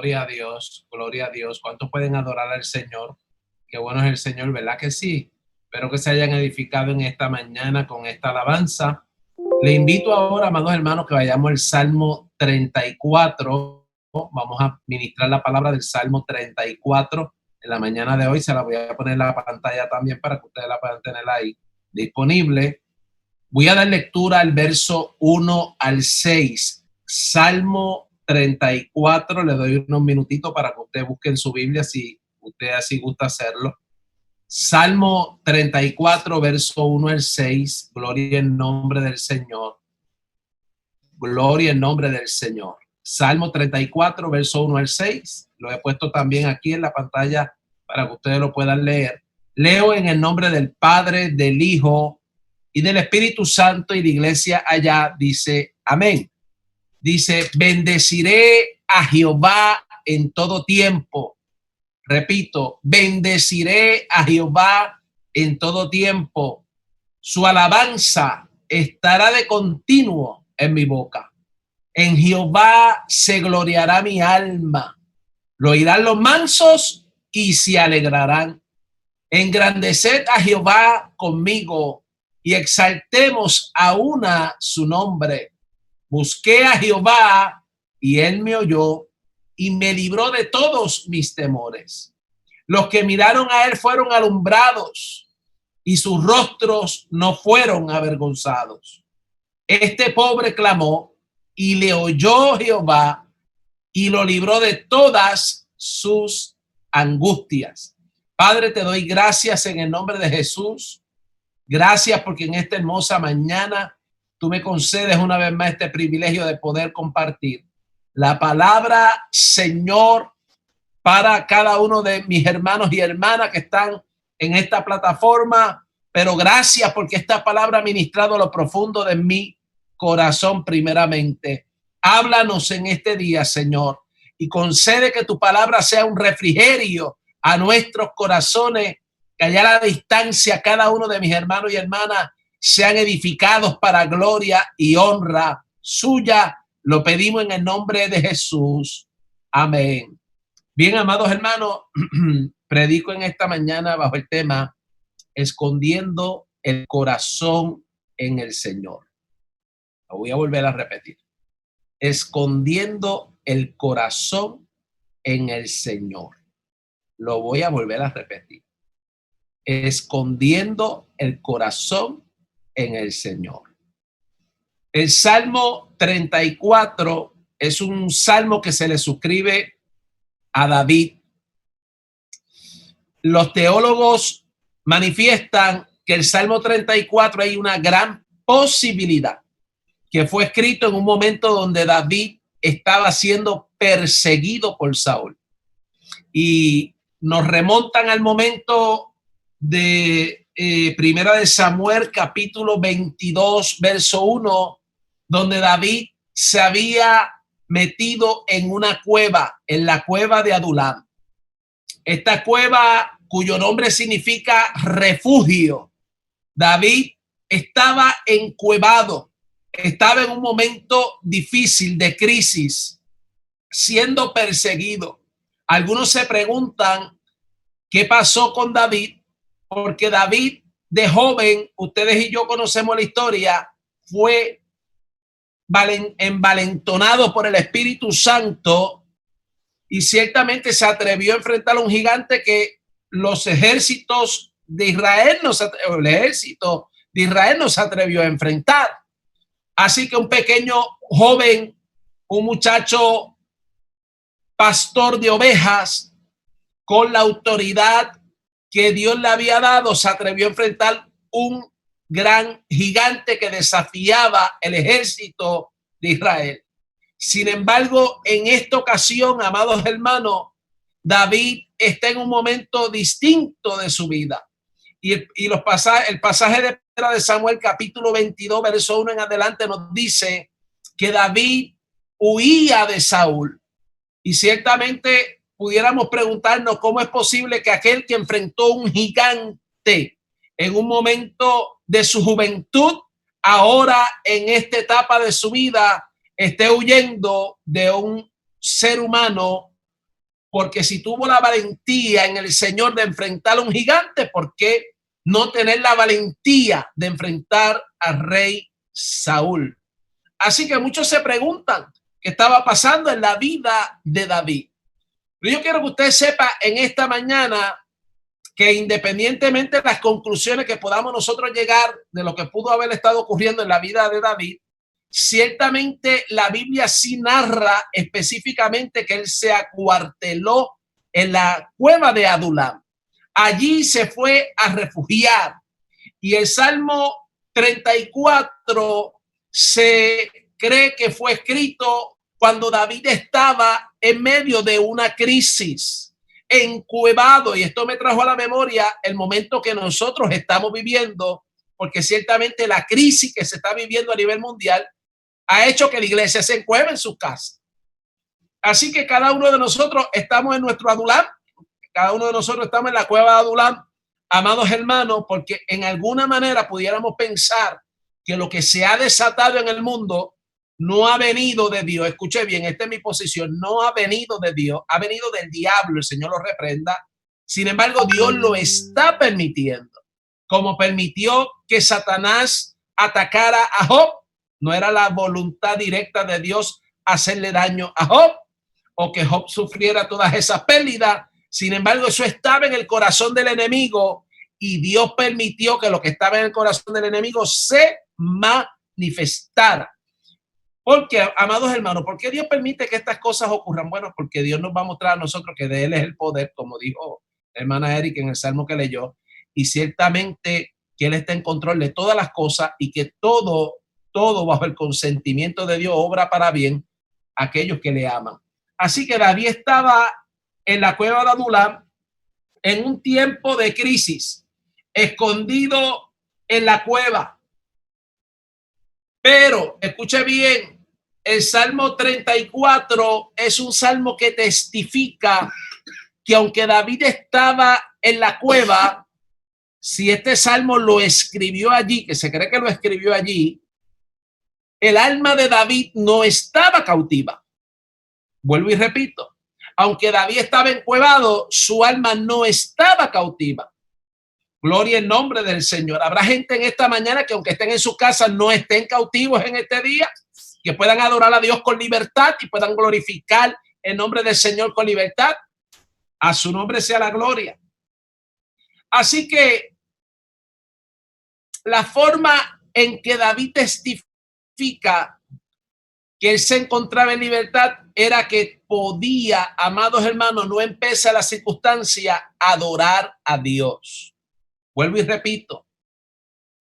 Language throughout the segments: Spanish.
Gloria a Dios, gloria a Dios. ¿Cuántos pueden adorar al Señor? Qué bueno es el Señor, ¿verdad que sí? Espero que se hayan edificado en esta mañana con esta alabanza. Le invito ahora, amados hermanos, que vayamos al Salmo 34. Vamos a ministrar la palabra del Salmo 34 en la mañana de hoy. Se la voy a poner en la pantalla también para que ustedes la puedan tener ahí disponible. Voy a dar lectura al verso 1 al 6. Salmo 34. Le doy unos minutitos para que usted busque en su Biblia si usted así gusta hacerlo. Salmo 34, verso 1 al 6. Gloria en nombre del Señor. Gloria en nombre del Señor. Salmo 34, verso 1 al 6. Lo he puesto también aquí en la pantalla para que ustedes lo puedan leer. Leo en el nombre del Padre, del Hijo y del Espíritu Santo, y la iglesia allá dice amén. Dice: bendeciré a Jehová en todo tiempo. Repito, bendeciré a Jehová en todo tiempo. Su alabanza estará de continuo en mi boca. En Jehová se gloriará mi alma. Lo oirán los mansos y se alegrarán. Engrandeced a Jehová conmigo y exaltemos a una su nombre. Busqué a Jehová y él me oyó y me libró de todos mis temores. Los que miraron a él fueron alumbrados y sus rostros no fueron avergonzados. Este pobre clamó y le oyó Jehová y lo libró de todas sus angustias. Padre, te doy gracias en el nombre de Jesús. Gracias porque en esta hermosa mañana tú me concedes una vez más este privilegio de poder compartir la palabra, Señor, para cada uno de mis hermanos y hermanas que están en esta plataforma. Pero gracias porque esta palabra ha ministrado a lo profundo de mi corazón primeramente. Háblanos en este día, Señor, y concede que tu palabra sea un refrigerio a nuestros corazones, que allá a la distancia cada uno de mis hermanos y hermanas sean edificados para gloria y honra suya. Lo pedimos en el nombre de Jesús. Amén. Bien, amados hermanos, predico en esta mañana bajo el tema escondiendo el corazón en el Señor. Lo voy a volver a repetir. Escondiendo el corazón en el Señor. Lo voy a volver a repetir. Escondiendo el corazón en el Señor. El Salmo 34 es un salmo que se le suscribe a David. Los teólogos manifiestan que el Salmo 34 hay una gran posibilidad que fue escrito en un momento donde David estaba siendo perseguido por Saúl. Y nos remontan al momento de Primera de Samuel, capítulo 22, verso 1, donde David se había metido en una cueva, en la cueva de Adulam. Esta cueva, cuyo nombre significa refugio. David estaba encuevado, estaba en un momento difícil de crisis, siendo perseguido. Algunos se preguntan qué pasó con David, porque David de joven, ustedes y yo conocemos la historia, fue envalentonado por el Espíritu Santo y ciertamente se atrevió a enfrentar a un gigante que los ejércitos de Israel el ejército de Israel no se atrevió a enfrentar. Así que un pequeño joven, un muchacho pastor de ovejas, con la autoridad que Dios le había dado, se atrevió a enfrentar un gran gigante que desafiaba el ejército de Israel. Sin embargo, en esta ocasión, amados hermanos, David está en un momento distinto de su vida. El pasaje de Samuel, capítulo 22, verso 1 en adelante, nos dice que David huía de Saúl. Y ciertamente pudiéramos preguntarnos cómo es posible que aquel que enfrentó un gigante en un momento de su juventud, ahora en esta etapa de su vida, esté huyendo de un ser humano porque si tuvo la valentía en el Señor de enfrentar a un gigante, ¿por qué no tener la valentía de enfrentar al rey Saúl? Así que muchos se preguntan qué estaba pasando en la vida de David. Pero yo quiero que usted sepa en esta mañana que independientemente de las conclusiones que podamos nosotros llegar de lo que pudo haber estado ocurriendo en la vida de David, ciertamente la Biblia sí narra específicamente que él se acuarteló en la cueva de Adulam. Allí se fue a refugiar. Y el Salmo 34 se cree que fue escrito cuando David estaba en medio de una crisis, encuevado. Y esto me trajo a la memoria el momento que nosotros estamos viviendo, porque ciertamente la crisis que se está viviendo a nivel mundial ha hecho que la iglesia se encueve en sus casas. Así que cada uno de nosotros estamos en nuestro Adulam, cada uno de nosotros estamos en la cueva de Adulam, amados hermanos, porque en alguna manera pudiéramos pensar que lo que se ha desatado en el mundo no ha venido de Dios. Escuche bien, esta es mi posición, no ha venido de Dios, ha venido del diablo, el Señor lo reprenda. Sin embargo, Dios lo está permitiendo, como permitió que Satanás atacara a Job. No era la voluntad directa de Dios hacerle daño a Job o que Job sufriera todas esas pérdidas. Sin embargo, eso estaba en el corazón del enemigo y Dios permitió que lo que estaba en el corazón del enemigo se manifestara. Porque, amados hermanos, ¿por qué Dios permite que estas cosas ocurran? Bueno, porque Dios nos va a mostrar a nosotros que de Él es el poder, como dijo la hermana Eric en el salmo que leyó, y ciertamente que Él está en control de todas las cosas y que todo bajo el consentimiento de Dios obra para bien a aquellos que le aman. Así que David estaba en la cueva de Adulam en un tiempo de crisis, escondido en la cueva. Pero, escuche bien, el Salmo 34 es un salmo que testifica que aunque David estaba en la cueva, si este salmo lo escribió allí, que se cree que lo escribió allí, el alma de David no estaba cautiva. Vuelvo y repito, aunque David estaba encuevado, su alma no estaba cautiva. Gloria en nombre del Señor. Habrá gente en esta mañana que aunque estén en su casa no estén cautivos en este día, que puedan adorar a Dios con libertad y puedan glorificar el nombre del Señor con libertad. A su nombre sea la gloria. Así que la forma en que David testifica que él se encontraba en libertad era que podía, amados hermanos, no empezar la circunstancia, adorar a Dios. Vuelvo y repito,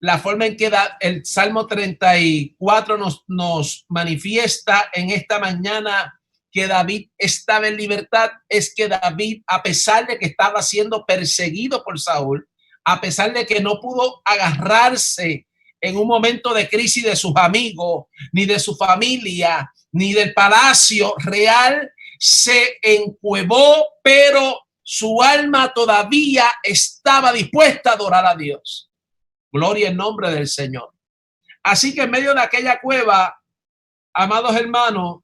la forma en que el Salmo 34 nos manifiesta en esta mañana que David estaba en libertad es que David, a pesar de que estaba siendo perseguido por Saúl, a pesar de que no pudo agarrarse en un momento de crisis de sus amigos, ni de su familia, ni del palacio real, se encuevó, pero su alma todavía estaba dispuesta a adorar a Dios. Gloria en nombre del Señor. Así que en medio de aquella cueva, amados hermanos,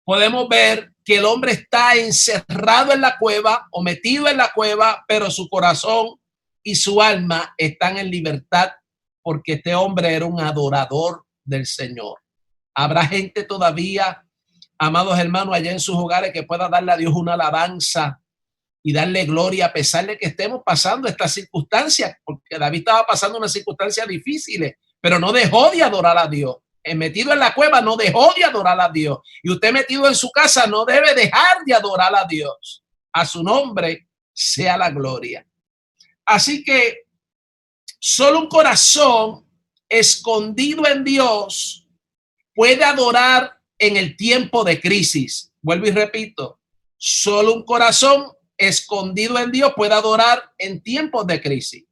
podemos ver que el hombre está encerrado en la cueva o metido en la cueva, pero su corazón y su alma están en libertad porque este hombre era un adorador del Señor. Habrá gente todavía, amados hermanos, allá en sus hogares que pueda darle a Dios una alabanza y darle gloria a pesar de que estemos pasando estas circunstancias, porque David estaba pasando unas circunstancias difíciles, pero no dejó de adorar a Dios. Metido en la cueva no dejó de adorar a Dios. Y usted metido en su casa no debe dejar de adorar a Dios. A su nombre sea la gloria. Así que solo un corazón escondido en Dios puede adorar en el tiempo de crisis. Vuelvo y repito, solo un corazón escondido en Dios puede adorar en tiempos de crisis.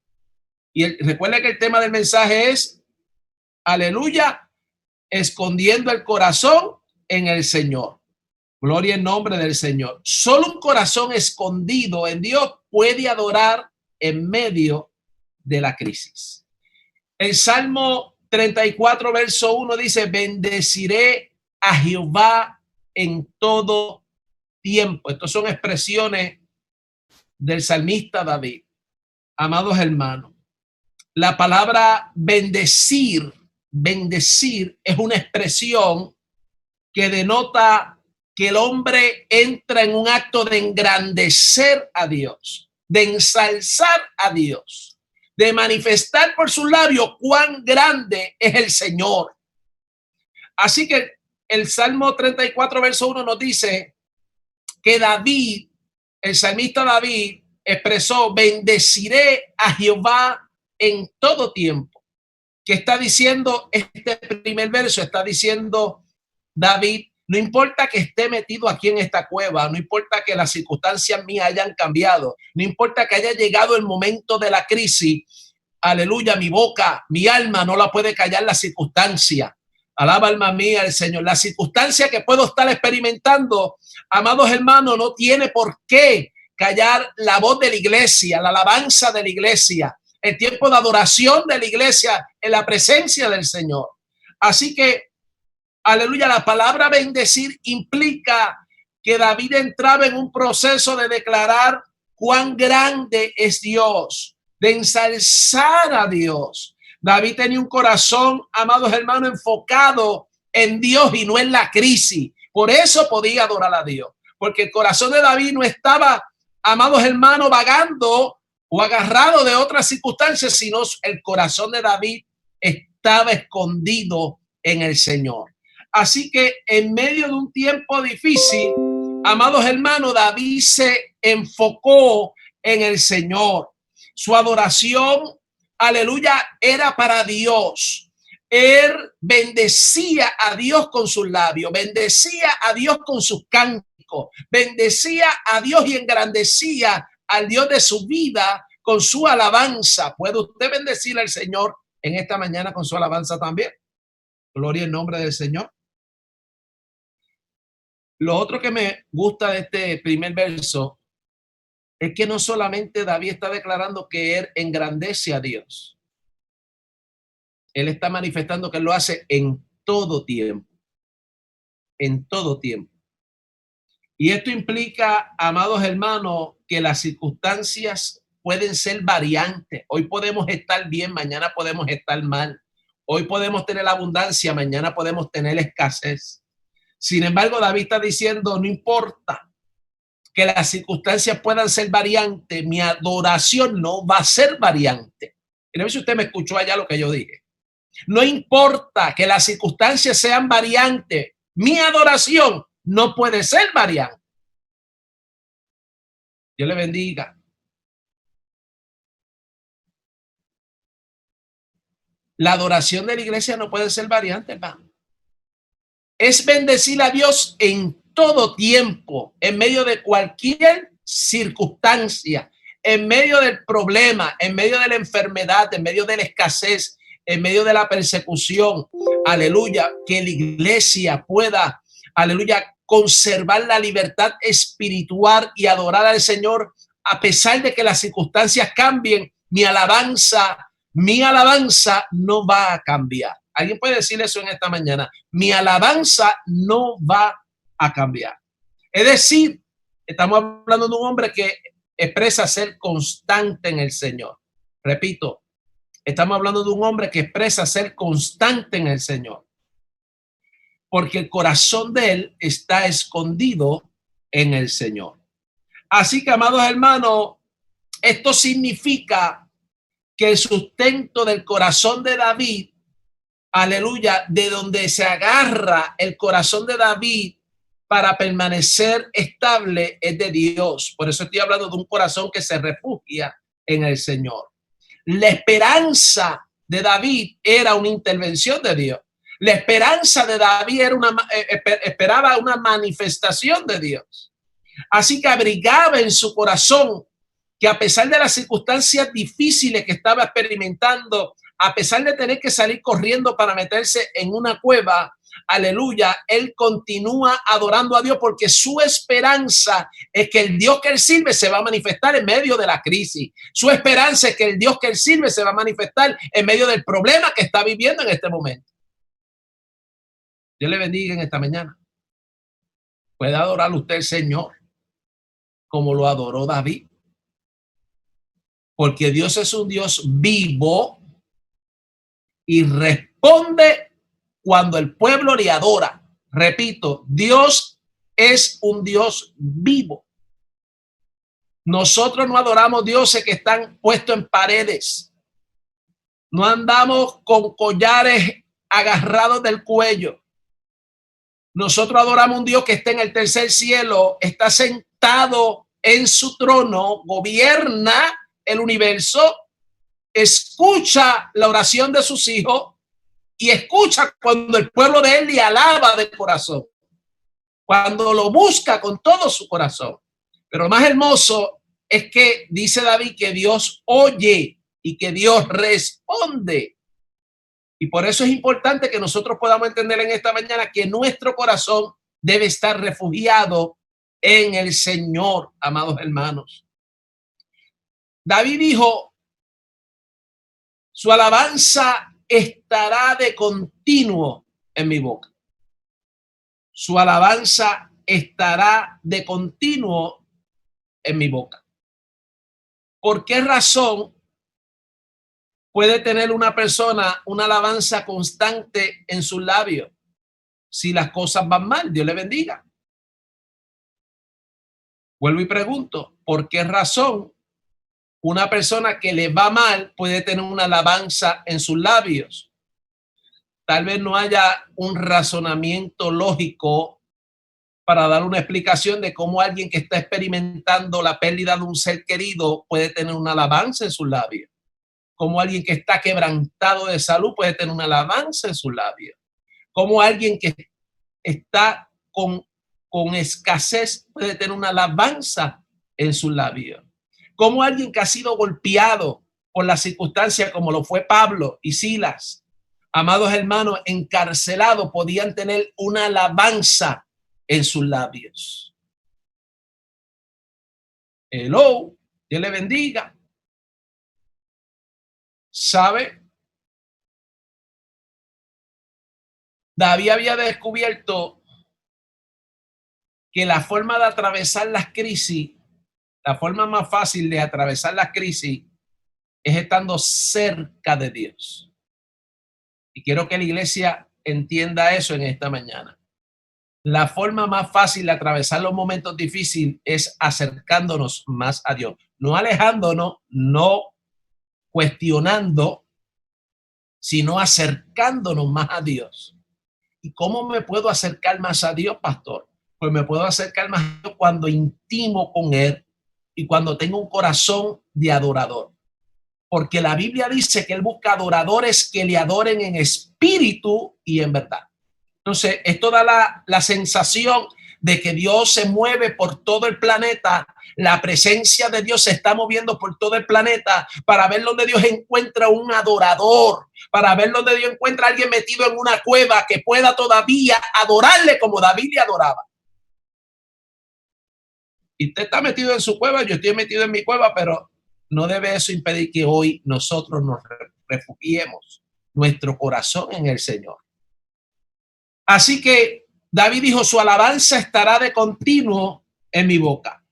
Y recuerde que el tema del mensaje es, aleluya, escondiendo el corazón en el Señor. Gloria en nombre del Señor. Solo un corazón escondido en Dios puede adorar en medio de la crisis. El Salmo 34, verso 1 dice, bendeciré a Jehová en todo tiempo. Estas son expresiones del salmista David. Amados hermanos, la palabra bendecir es una expresión que denota que el hombre entra en un acto de engrandecer a Dios, de ensalzar a Dios, de manifestar por sus labios cuán grande es el Señor. Así que el Salmo 34, verso 1 nos dice que David, el salmista David, expresó: bendeciré a Jehová en todo tiempo. ¿Qué está diciendo este primer verso? Está diciendo David: no importa que esté metido aquí en esta cueva, no importa que las circunstancias mías hayan cambiado, no importa que haya llegado el momento de la crisis, aleluya, mi boca, mi alma no la puede callar la circunstancia. Alaba alma mía el Señor. La circunstancia que puedo estar experimentando, amados hermanos, no tiene por qué callar la voz de la iglesia, la alabanza de la iglesia, el tiempo de adoración de la iglesia en la presencia del Señor. Así que, aleluya, la palabra bendecir implica que David entraba en un proceso de declarar cuán grande es Dios, de ensalzar a Dios. David tenía un corazón, amados hermanos, enfocado en Dios y no en la crisis. Por eso podía adorar a Dios, porque el corazón de David no estaba, amados hermanos, vagando o agarrado de otras circunstancias, sino el corazón de David estaba escondido en el Señor. Así que en medio de un tiempo difícil, amados hermanos, David se enfocó en el Señor. Su adoración, aleluya, era para Dios. Él bendecía a Dios con sus labios, bendecía a Dios con sus cánticos, bendecía a Dios y engrandecía al Dios de su vida con su alabanza. ¿Puede usted bendecir al Señor en esta mañana con su alabanza también? Gloria al nombre del Señor. Lo otro que me gusta de este primer verso es que no solamente David está declarando que él engrandece a Dios, él está manifestando que él lo hace en todo tiempo, en todo tiempo. Y esto implica, amados hermanos, que las circunstancias pueden ser variantes. Hoy podemos estar bien, mañana podemos estar mal. Hoy podemos tener abundancia, mañana podemos tener escasez. Sin embargo, David está diciendo: no importa que las circunstancias puedan ser variantes, mi adoración no va a ser variante. Y no sé si usted me escuchó allá lo que yo dije. No importa que las circunstancias sean variantes, mi adoración no puede ser variante. Dios le bendiga. La adoración de la iglesia no puede ser variante, hermano. Es bendecir a Dios en todo tiempo, en medio de cualquier circunstancia, en medio del problema, en medio de la enfermedad, en medio de la escasez, en medio de la persecución. Aleluya, que la iglesia pueda, aleluya, conservar la libertad espiritual y adorar al Señor a pesar de que las circunstancias cambien. Mi alabanza no va a cambiar. ¿Alguien puede decir eso en esta mañana? Mi alabanza no va a cambiar. Es decir, estamos hablando de un hombre que expresa ser constante en el Señor. Repito, estamos hablando de un hombre que expresa ser constante en el Señor, porque el corazón de él está escondido en el Señor. Así que, amados hermanos, esto significa que el sustento del corazón de David, aleluya, de donde se agarra el corazón de David para permanecer estable, es de Dios. Por eso estoy hablando de un corazón que se refugia en el Señor. La esperanza de David era una intervención de Dios. La esperanza de David era esperaba una manifestación de Dios. Así que abrigaba en su corazón que, a pesar de las circunstancias difíciles que estaba experimentando, a pesar de tener que salir corriendo para meterse en una cueva, aleluya, él continúa adorando a Dios, porque su esperanza es que el Dios que él sirve se va a manifestar en medio de la crisis. Su esperanza es que el Dios que él sirve se va a manifestar en medio del problema que está viviendo en este momento. Dios le bendiga en esta mañana. ¿Puede adorar usted al Señor como lo adoró David? Porque Dios es un Dios vivo y responde cuando el pueblo le adora. Repito, Dios es un Dios vivo. Nosotros no adoramos dioses que están puestos en paredes. No andamos con collares agarrados del cuello. Nosotros adoramos un Dios que está en el tercer cielo, está sentado en su trono, gobierna el universo, escucha la oración de sus hijos y escucha cuando el pueblo de él le alaba de corazón, cuando lo busca con todo su corazón. Pero lo más hermoso es que dice David que Dios oye y que Dios responde. Y por eso es importante que nosotros podamos entender en esta mañana que nuestro corazón debe estar refugiado en el Señor, amados hermanos. David dijo, su alabanza estará de continuo en mi boca. Su alabanza estará de continuo en mi boca. ¿Por qué razón puede tener una persona una alabanza constante en sus labios si las cosas van mal? Dios le bendiga. Vuelvo y pregunto, ¿por qué razón una persona que le va mal puede tener una alabanza en sus labios? Tal vez no haya un razonamiento lógico para dar una explicación de cómo alguien que está experimentando la pérdida de un ser querido puede tener una alabanza en sus labios. Como alguien que está quebrantado de salud puede tener una alabanza en sus labios. Como alguien que está con escasez puede tener una alabanza en sus labios. Como alguien que ha sido golpeado por las circunstancias como lo fue Pablo y Silas, amados hermanos, encarcelados, podían tener una alabanza en sus labios. Hello, Dios le bendiga. ¿Sabe? David había descubierto que la forma de atravesar las crisis, la forma más fácil de atravesar las crisis es estando cerca de Dios. Y quiero que la iglesia entienda eso en esta mañana. La forma más fácil de atravesar los momentos difíciles es acercándonos más a Dios, no alejándonos, no cuestionando, sino acercándonos más a Dios. ¿Y cómo me puedo acercar más a Dios, pastor? Pues me puedo acercar más a Dios cuando intimo con Él y cuando tengo un corazón de adorador. Porque la Biblia dice que Él busca adoradores que le adoren en espíritu y en verdad. Entonces, esto da la sensación de que Dios se mueve por todo el planeta. La presencia de Dios se está moviendo por todo el planeta para ver donde Dios encuentra un adorador, para ver donde Dios encuentra a alguien metido en una cueva que pueda todavía adorarle como David le adoraba. Y usted está metido en su cueva, yo estoy metido en mi cueva, pero no debe eso impedir que hoy nosotros nos refugiemos nuestro corazón en el Señor. Así que David dijo, su alabanza estará de continuo en mi boca.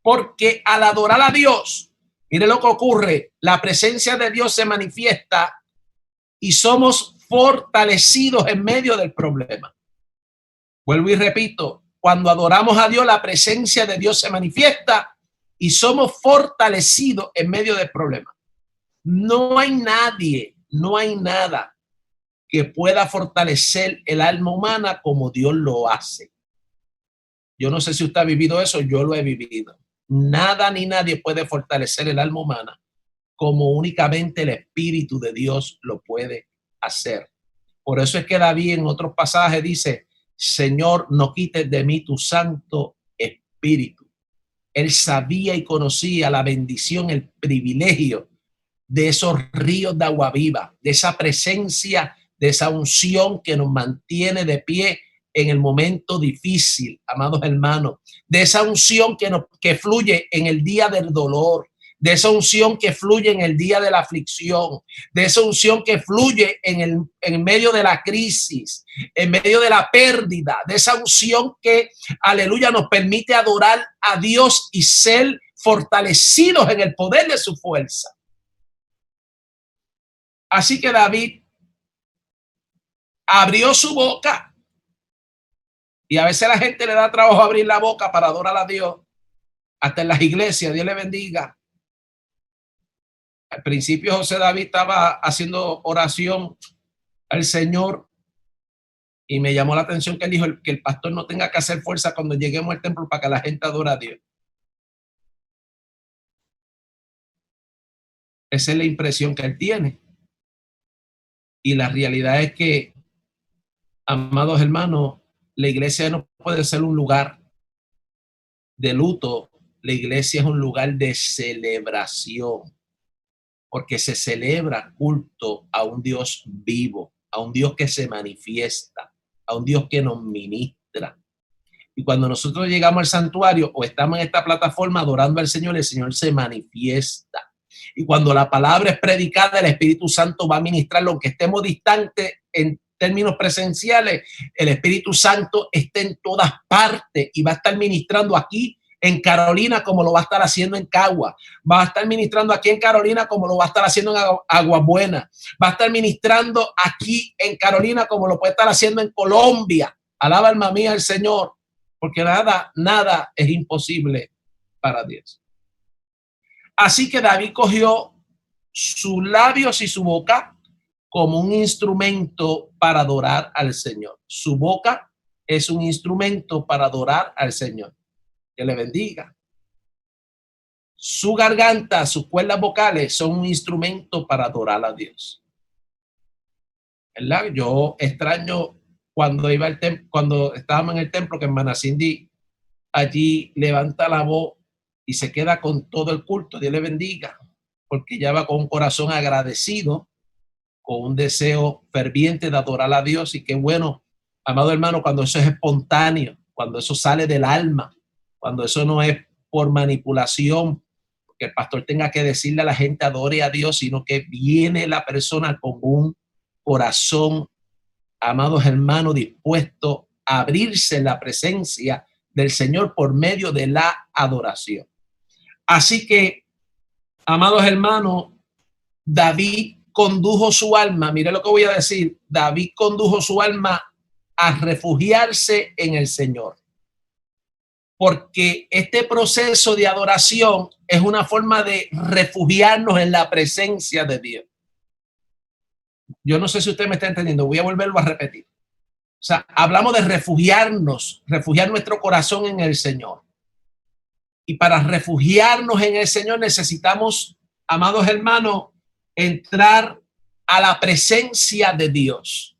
Porque al adorar a Dios, mire lo que ocurre, la presencia de Dios se manifiesta y somos fortalecidos en medio del problema. Vuelvo y repito, cuando adoramos a Dios, la presencia de Dios se manifiesta y somos fortalecidos en medio del problema. No hay nadie, no hay nada que pueda fortalecer el alma humana como Dios lo hace. Yo no sé si usted ha vivido eso, yo lo he vivido. Nada ni nadie puede fortalecer el alma humana como únicamente el Espíritu de Dios lo puede hacer. Por eso es que David en otros pasajes dice, Señor, no quites de mí tu Santo Espíritu. Él sabía y conocía la bendición, el privilegio de esos ríos de agua viva, de esa presencia, de esa unción que nos mantiene de pie en el momento difícil, amados hermanos, de esa unción que fluye en el día del dolor, de esa unción que fluye en el día de la aflicción, de esa unción que fluye en medio de la crisis, en medio de la pérdida, de esa unción que, aleluya, nos permite adorar a Dios y ser fortalecidos en el poder de su fuerza. Así que David abrió su boca, y a veces a la gente le da trabajo abrir la boca para adorar a Dios, hasta en las iglesias. Dios le bendiga. Al principio José David estaba haciendo oración al Señor y me llamó la atención que él dijo que el pastor no tenga que hacer fuerza cuando lleguemos al templo para que la gente adore a Dios. Esa es la impresión que él tiene. Y la realidad es que, amados hermanos, la iglesia no puede ser un lugar de luto. La iglesia es un lugar de celebración, porque se celebra culto a un Dios vivo, a un Dios que se manifiesta, a un Dios que nos ministra. Y cuando nosotros llegamos al santuario o estamos en esta plataforma adorando al Señor, el Señor se manifiesta. Y cuando la palabra es predicada, el Espíritu Santo va a ministrar. Aunque estemos distantes en términos presenciales, el Espíritu Santo está en todas partes y va a estar ministrando aquí en Carolina como lo va a estar haciendo en Cagua. Va a estar ministrando aquí en Carolina como lo va a estar haciendo en Aguabuena. Va a estar ministrando aquí en Carolina como lo puede estar haciendo en Colombia. Alaba alma mía al Señor, porque nada es imposible para Dios. Así que David cogió sus labios y su boca como un instrumento para adorar al Señor. Su boca es un instrumento para adorar al Señor. Que le bendiga. Su garganta, sus cuerdas vocales son un instrumento para adorar a Dios. ¿Verdad? Yo extraño cuando iba al templo, cuando estábamos en el templo, que en Manacindí, allí levanta la voz y se queda con todo el culto. Dios le bendiga, porque ya va con un corazón agradecido, con un deseo ferviente de adorar a Dios. Y qué bueno, amado hermano, cuando eso es espontáneo, cuando eso sale del alma, cuando eso no es por manipulación, que el pastor tenga que decirle a la gente adore a Dios, sino que viene la persona con un corazón, amados hermanos, dispuesto a abrirse en la presencia del Señor por medio de la adoración. Así que, amados hermanos, David condujo su alma, mire lo que voy a decir, David condujo su alma a refugiarse en el Señor. Porque este proceso de adoración es una forma de refugiarnos en la presencia de Dios. Yo no sé si usted me está entendiendo, voy a volverlo a repetir. O sea, hablamos de refugiarnos, refugiar nuestro corazón en el Señor. Y para refugiarnos en el Señor necesitamos, amados hermanos, entrar a la presencia de Dios.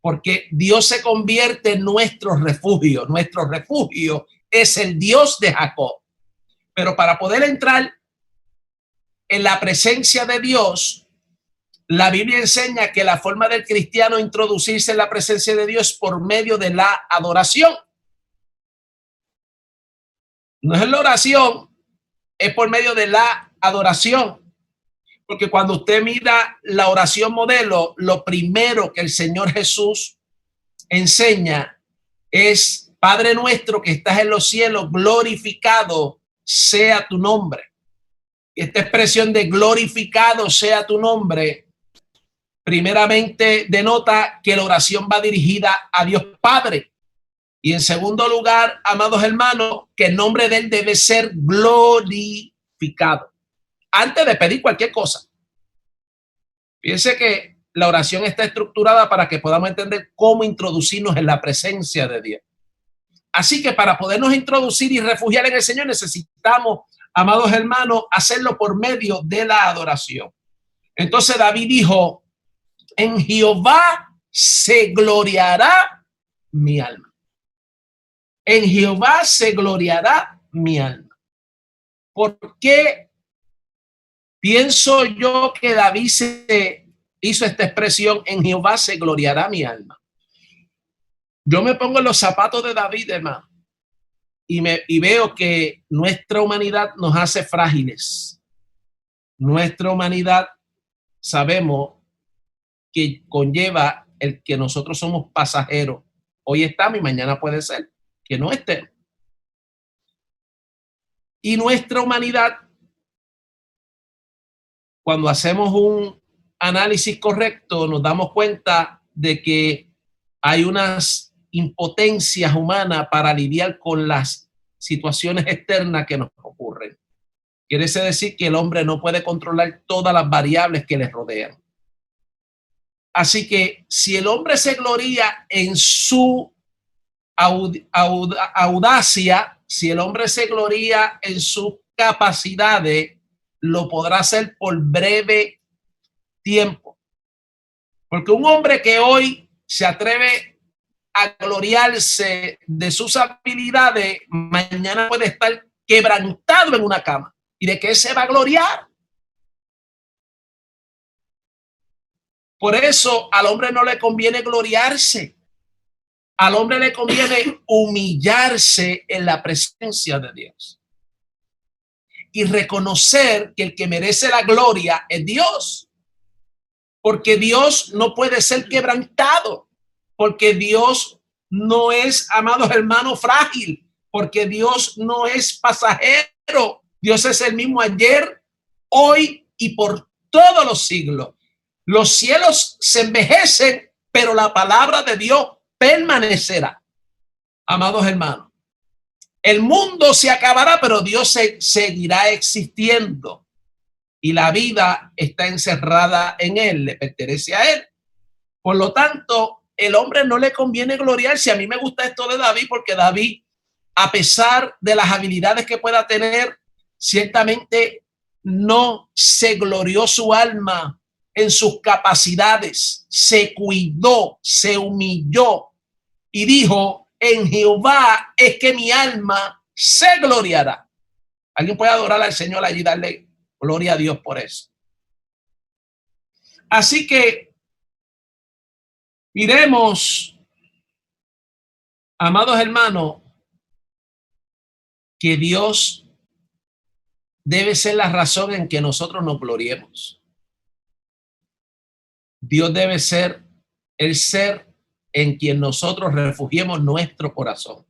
Porque Dios se convierte en nuestro refugio. Nuestro refugio es el Dios de Jacob. Pero para poder entrar en la presencia de Dios, la Biblia enseña que la forma del cristiano introducirse en la presencia de Dios es por medio de la adoración. No es la oración, es por medio de la adoración. Porque cuando usted mira la oración modelo, lo primero que el Señor Jesús enseña es: Padre nuestro que estás en los cielos, glorificado sea tu nombre. Esta expresión de glorificado sea tu nombre, primeramente denota que la oración va dirigida a Dios Padre. Y en segundo lugar, amados hermanos, que el nombre de él debe ser glorificado antes de pedir cualquier cosa. Fíjense que la oración está estructurada para que podamos entender cómo introducirnos en la presencia de Dios. Así que para podernos introducir y refugiar en el Señor necesitamos, amados hermanos, hacerlo por medio de la adoración. Entonces David dijo: en Jehová se gloriará mi alma. En Jehová se gloriará mi alma. ¿Por qué pienso yo que David se hizo esta expresión: en Jehová se gloriará mi alma? Yo me pongo en los zapatos de David, hermano, y veo que nuestra humanidad nos hace frágiles. Nuestra humanidad sabemos que conlleva el que nosotros somos pasajeros. Hoy estamos y mañana puede ser que no estemos. Y nuestra humanidad, cuando hacemos un análisis correcto, nos damos cuenta de que hay unas impotencias humanas para lidiar con las situaciones externas que nos ocurren. Quiere decir que el hombre no puede controlar todas las variables que le rodean. Así que si el hombre se gloría en su audacia, si el hombre se gloría en sus capacidades, lo podrá hacer por breve tiempo. Porque un hombre que hoy se atreve a gloriarse de sus habilidades, mañana puede estar quebrantado en una cama. ¿Y de qué se va a gloriar? Por eso al hombre no le conviene gloriarse. Al hombre le conviene humillarse en la presencia de Dios y reconocer que el que merece la gloria es Dios, porque Dios no puede ser quebrantado, porque Dios no es, amados hermanos, frágil, porque Dios no es pasajero. Dios es el mismo ayer, hoy y por todos los siglos. Los cielos se envejecen, pero la palabra de Dios permanecerá. Amados hermanos, el mundo se acabará, pero Dios seguirá existiendo y la vida está encerrada en él, le pertenece a él. Por lo tanto, el hombre no le conviene gloriarse. A mí me gusta esto de David porque David, a pesar de las habilidades que pueda tener, ciertamente no se glorió su alma en sus capacidades, se cuidó, se humilló y dijo: en Jehová es que mi alma se gloriará. Alguien puede adorar al Señor allí y darle gloria a Dios por eso. Así que miremos, amados hermanos, que Dios debe ser la razón en que nosotros nos gloriemos. Dios debe ser el ser en quien nosotros refugiemos nuestro corazón,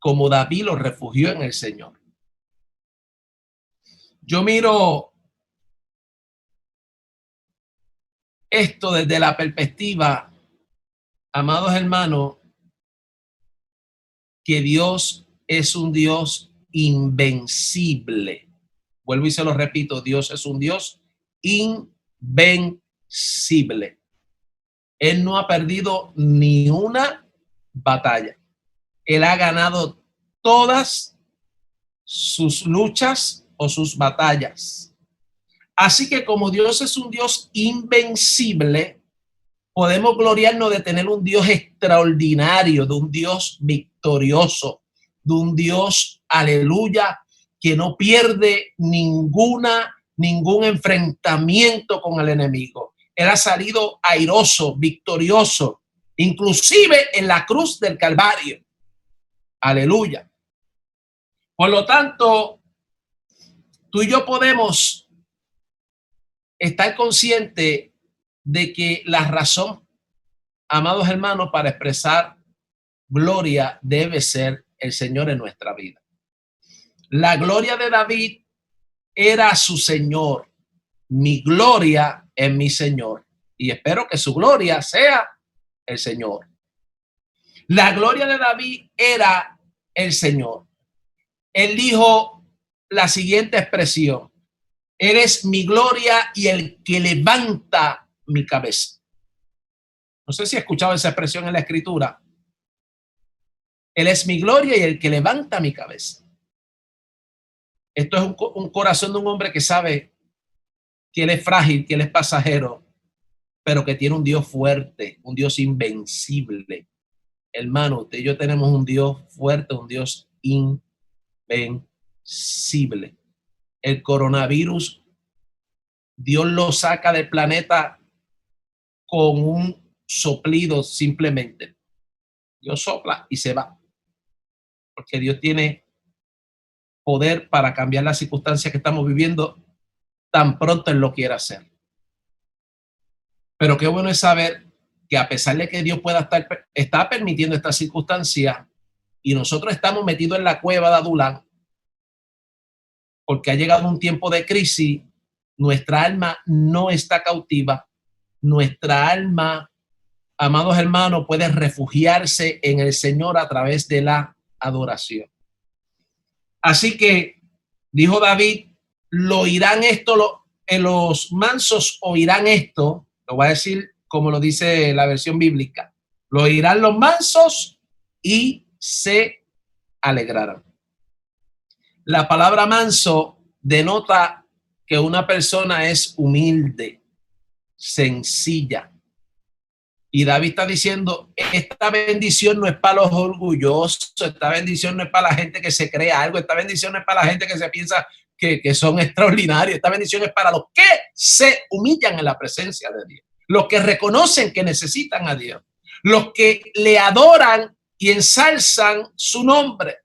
como David lo refugió en el Señor. Yo miro esto desde la perspectiva, amados hermanos, que Dios es un Dios invencible. Vuelvo y se lo repito, Dios es un Dios invencible. Él no ha perdido ni una batalla. Él ha ganado todas sus luchas o sus batallas. Así que como Dios es un Dios invencible, podemos gloriarnos de tener un Dios extraordinario, de un Dios victorioso, de un Dios, aleluya, que no pierde ningún enfrentamiento con el enemigo. Él ha salido airoso, victorioso, inclusive en la cruz del Calvario. Aleluya. Por lo tanto, tú y yo podemos estar conscientes de que la razón, amados hermanos, para expresar gloria debe ser el Señor en nuestra vida. La gloria de David era su Señor. Mi gloria es mi Señor. Y espero que su gloria sea el Señor. La gloria de David era el Señor. Él dijo la siguiente expresión: eres mi gloria y el que levanta mi cabeza. No sé si he escuchado esa expresión en la escritura. Él es mi gloria y el que levanta mi cabeza. Esto es un corazón de un hombre que sabe que él es frágil, que él es pasajero, pero que tiene un Dios fuerte, un Dios invencible. Hermano, usted y yo tenemos un Dios fuerte, un Dios invencible. El coronavirus, Dios lo saca del planeta con un soplido simplemente. Dios sopla y se va. Porque Dios tiene poder para cambiar las circunstancias que estamos viviendo tan pronto Él lo quiera hacer. Pero qué bueno es saber que a pesar de que Dios está permitiendo esta circunstancia y nosotros estamos metidos en la cueva de Adulán, porque ha llegado un tiempo de crisis, nuestra alma no está cautiva, nuestra alma, amados hermanos, puede refugiarse en el Señor a través de la adoración. Así que dijo David, lo oirán esto, los mansos oirán esto, lo voy a decir como lo dice la versión bíblica, lo oirán los mansos y se alegrarán. La palabra manso denota que una persona es humilde, sencilla. Y David está diciendo, esta bendición no es para los orgullosos, esta bendición no es para la gente que se cree algo, esta bendición no es para la gente que se piensa que son extraordinarios, esta bendición es para los que se humillan en la presencia de Dios, los que reconocen que necesitan a Dios, los que le adoran y ensalzan su nombre.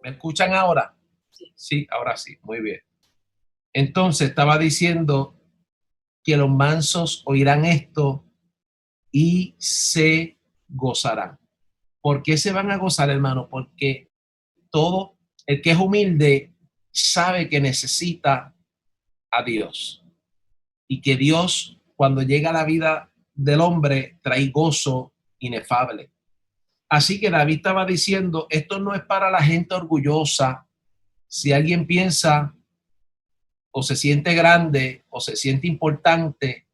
¿Me escuchan ahora? Sí, ahora sí, muy bien. Entonces estaba diciendo que los mansos oirán esto y se gozarán. ¿Por qué se van a gozar, hermano? Porque todo el que es humilde sabe que necesita a Dios y que Dios, cuando llega a la vida del hombre, trae gozo inefable. Así que David estaba diciendo, esto no es para la gente orgullosa. Si alguien piensa o se siente grande o se siente importante,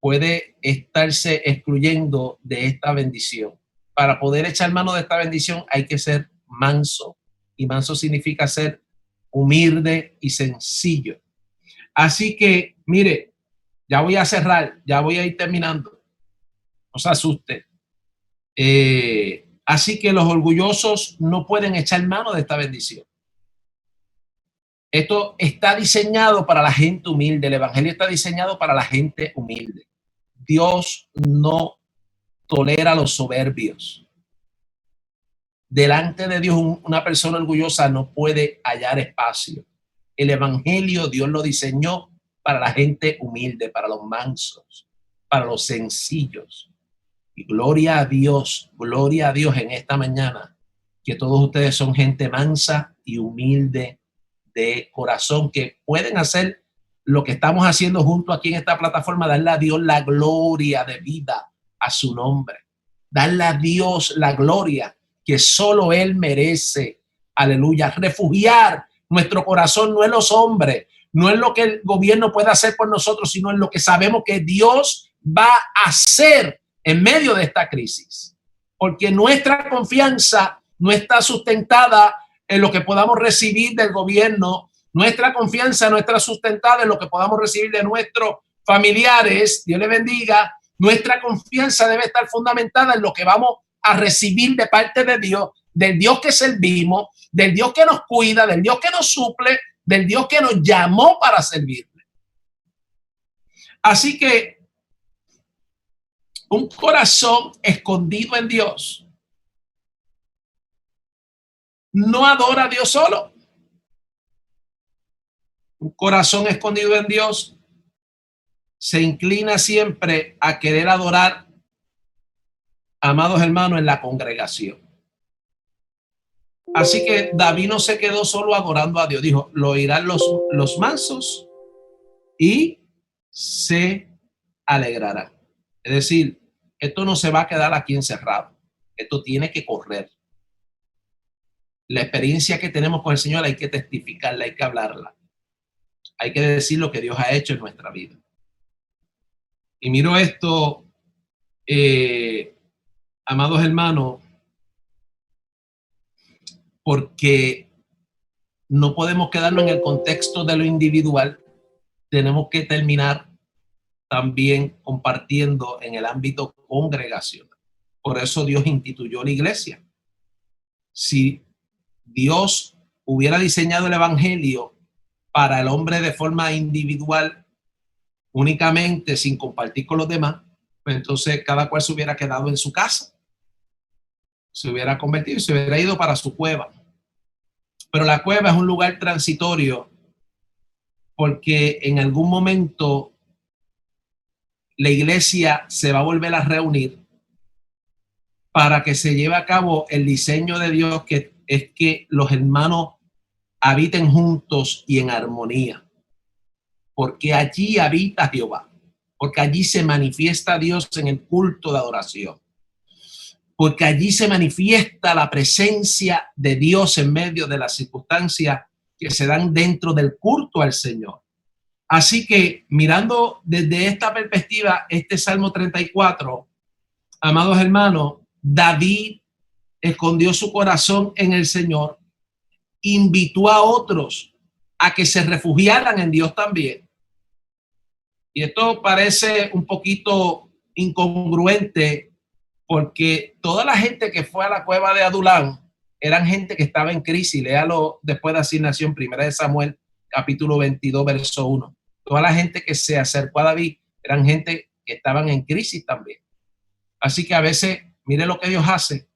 puede estarse excluyendo de esta bendición. Para poder echar mano de esta bendición hay que ser manso. Y manso significa ser humilde y sencillo. Así que, mire, ya voy a cerrar, ya voy a ir terminando. No se asuste. Así que los orgullosos no pueden echar mano de esta bendición. Esto está diseñado para la gente humilde. El evangelio está diseñado para la gente humilde. Dios no tolera a los soberbios. Delante de Dios, una persona orgullosa no puede hallar espacio. El evangelio Dios lo diseñó para la gente humilde, para los mansos, para los sencillos. Y gloria a Dios en esta mañana, que todos ustedes son gente mansa y humilde de corazón, que pueden hacer lo que estamos haciendo junto aquí en esta plataforma, darle a Dios la gloria de vida a su nombre, darle a Dios la gloria que solo Él merece. Aleluya. Refugiar nuestro corazón no en los hombres, no es lo que el gobierno puede hacer por nosotros, sino en lo que sabemos que Dios va a hacer en medio de esta crisis. Porque nuestra confianza no está sustentada en lo que podamos recibir del gobierno, nuestra confianza no está sustentada en lo que podamos recibir de nuestros familiares, Dios le bendiga. Nuestra confianza debe estar fundamentada en lo que vamos a recibir de parte de Dios, del Dios que servimos, del Dios que nos cuida, del Dios que nos suple, del Dios que nos llamó para servirle. Así que un corazón escondido en Dios no adora a Dios solo. Un corazón escondido en Dios se inclina siempre a querer adorar, amados hermanos, en la congregación. Así que David no se quedó solo adorando a Dios. Dijo, lo oirán los mansos y se alegrarán. Es decir, esto no se va a quedar aquí encerrado. Esto tiene que correr. La experiencia que tenemos con el Señor hay que testificarla, hay que hablarla. Hay que decir lo que Dios ha hecho en nuestra vida. Y miro esto, amados hermanos, porque no podemos quedarnos en el contexto de lo individual. Tenemos que terminar también compartiendo en el ámbito congregacional. Por eso Dios instituyó la iglesia. Si Dios hubiera diseñado el evangelio para el hombre de forma individual, únicamente sin compartir con los demás, pues entonces cada cual se hubiera quedado en su casa, se hubiera convertido y se hubiera ido para su cueva. Pero la cueva es un lugar transitorio porque en algún momento la iglesia se va a volver a reunir para que se lleve a cabo el diseño de Dios, que es que los hermanos habiten juntos y en armonía, porque allí habita Jehová, porque allí se manifiesta Dios en el culto de adoración, porque allí se manifiesta la presencia de Dios en medio de las circunstancias que se dan dentro del culto al Señor. Así que mirando desde esta perspectiva, este Salmo 34, amados hermanos, David escondió su corazón en el Señor, invitó a otros a que se refugiaran en Dios también. Y esto parece un poquito incongruente porque toda la gente que fue a la cueva de Adulán eran gente que estaba en crisis. Léalo después de Asignación, 1 Samuel, capítulo 22, verso 1. Toda la gente que se acercó a David eran gente que estaban en crisis también. Así que a veces, mire lo que Dios hace.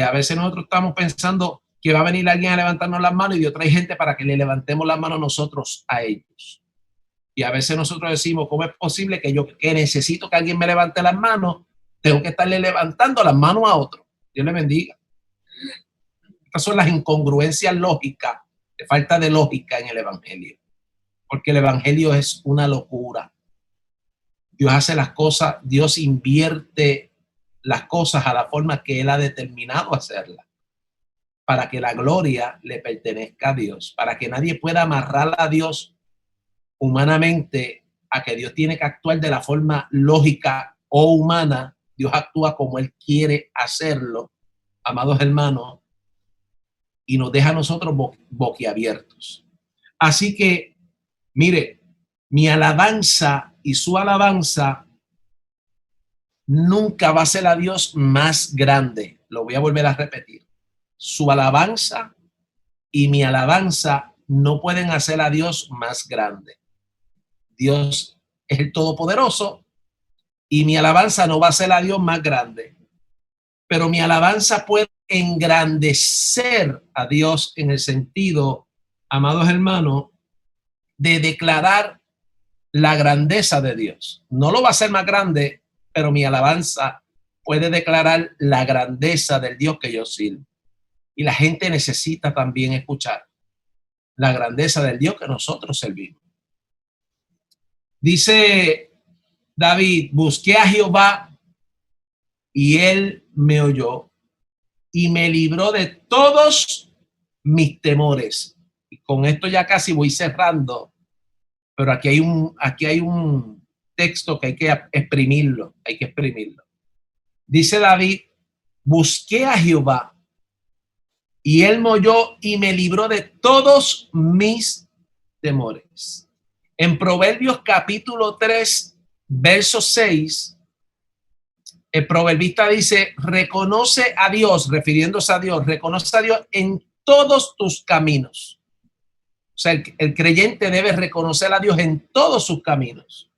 A veces nosotros estamos pensando que va a venir alguien a levantarnos las manos y Dios trae gente para que le levantemos las manos nosotros a ellos. Y a veces nosotros decimos, ¿cómo es posible que yo que necesito que alguien me levante las manos, tengo que estarle levantando las manos a otro? Dios le bendiga. Estas son las incongruencias lógicas, de falta de lógica en el evangelio. Porque el evangelio es una locura. Dios hace las cosas, Dios invierte las cosas a la forma que Él ha determinado hacerlas, para que la gloria le pertenezca a Dios, para que nadie pueda amarrar a Dios humanamente a que Dios tiene que actuar de la forma lógica o humana. Dios actúa como Él quiere hacerlo, amados hermanos, y nos deja a nosotros boquiabiertos. Así que, mire, mi alabanza y su alabanza nunca va a ser a Dios más grande. Lo voy a volver a repetir. Su alabanza y mi alabanza no pueden hacer a Dios más grande. Dios es el Todopoderoso y mi alabanza no va a ser a Dios más grande. Pero mi alabanza puede engrandecer a Dios en el sentido, amados hermanos, de declarar la grandeza de Dios. No lo va a hacer más grande, pero mi alabanza puede declarar la grandeza del Dios que yo sirvo. Y la gente necesita también escuchar la grandeza del Dios que nosotros servimos. Dice David, busqué a Jehová y él me oyó y me libró de todos mis temores. Y con esto ya casi voy cerrando, pero aquí hay un texto que hay que exprimirlo, Dice David, busqué a Jehová y él me oyó y me libró de todos mis temores. En Proverbios capítulo 3, verso 6, el proverbista dice, reconoce a Dios, refiriéndose a Dios, reconoce a Dios en todos tus caminos. O sea, el creyente debe reconocer a Dios en todos sus caminos.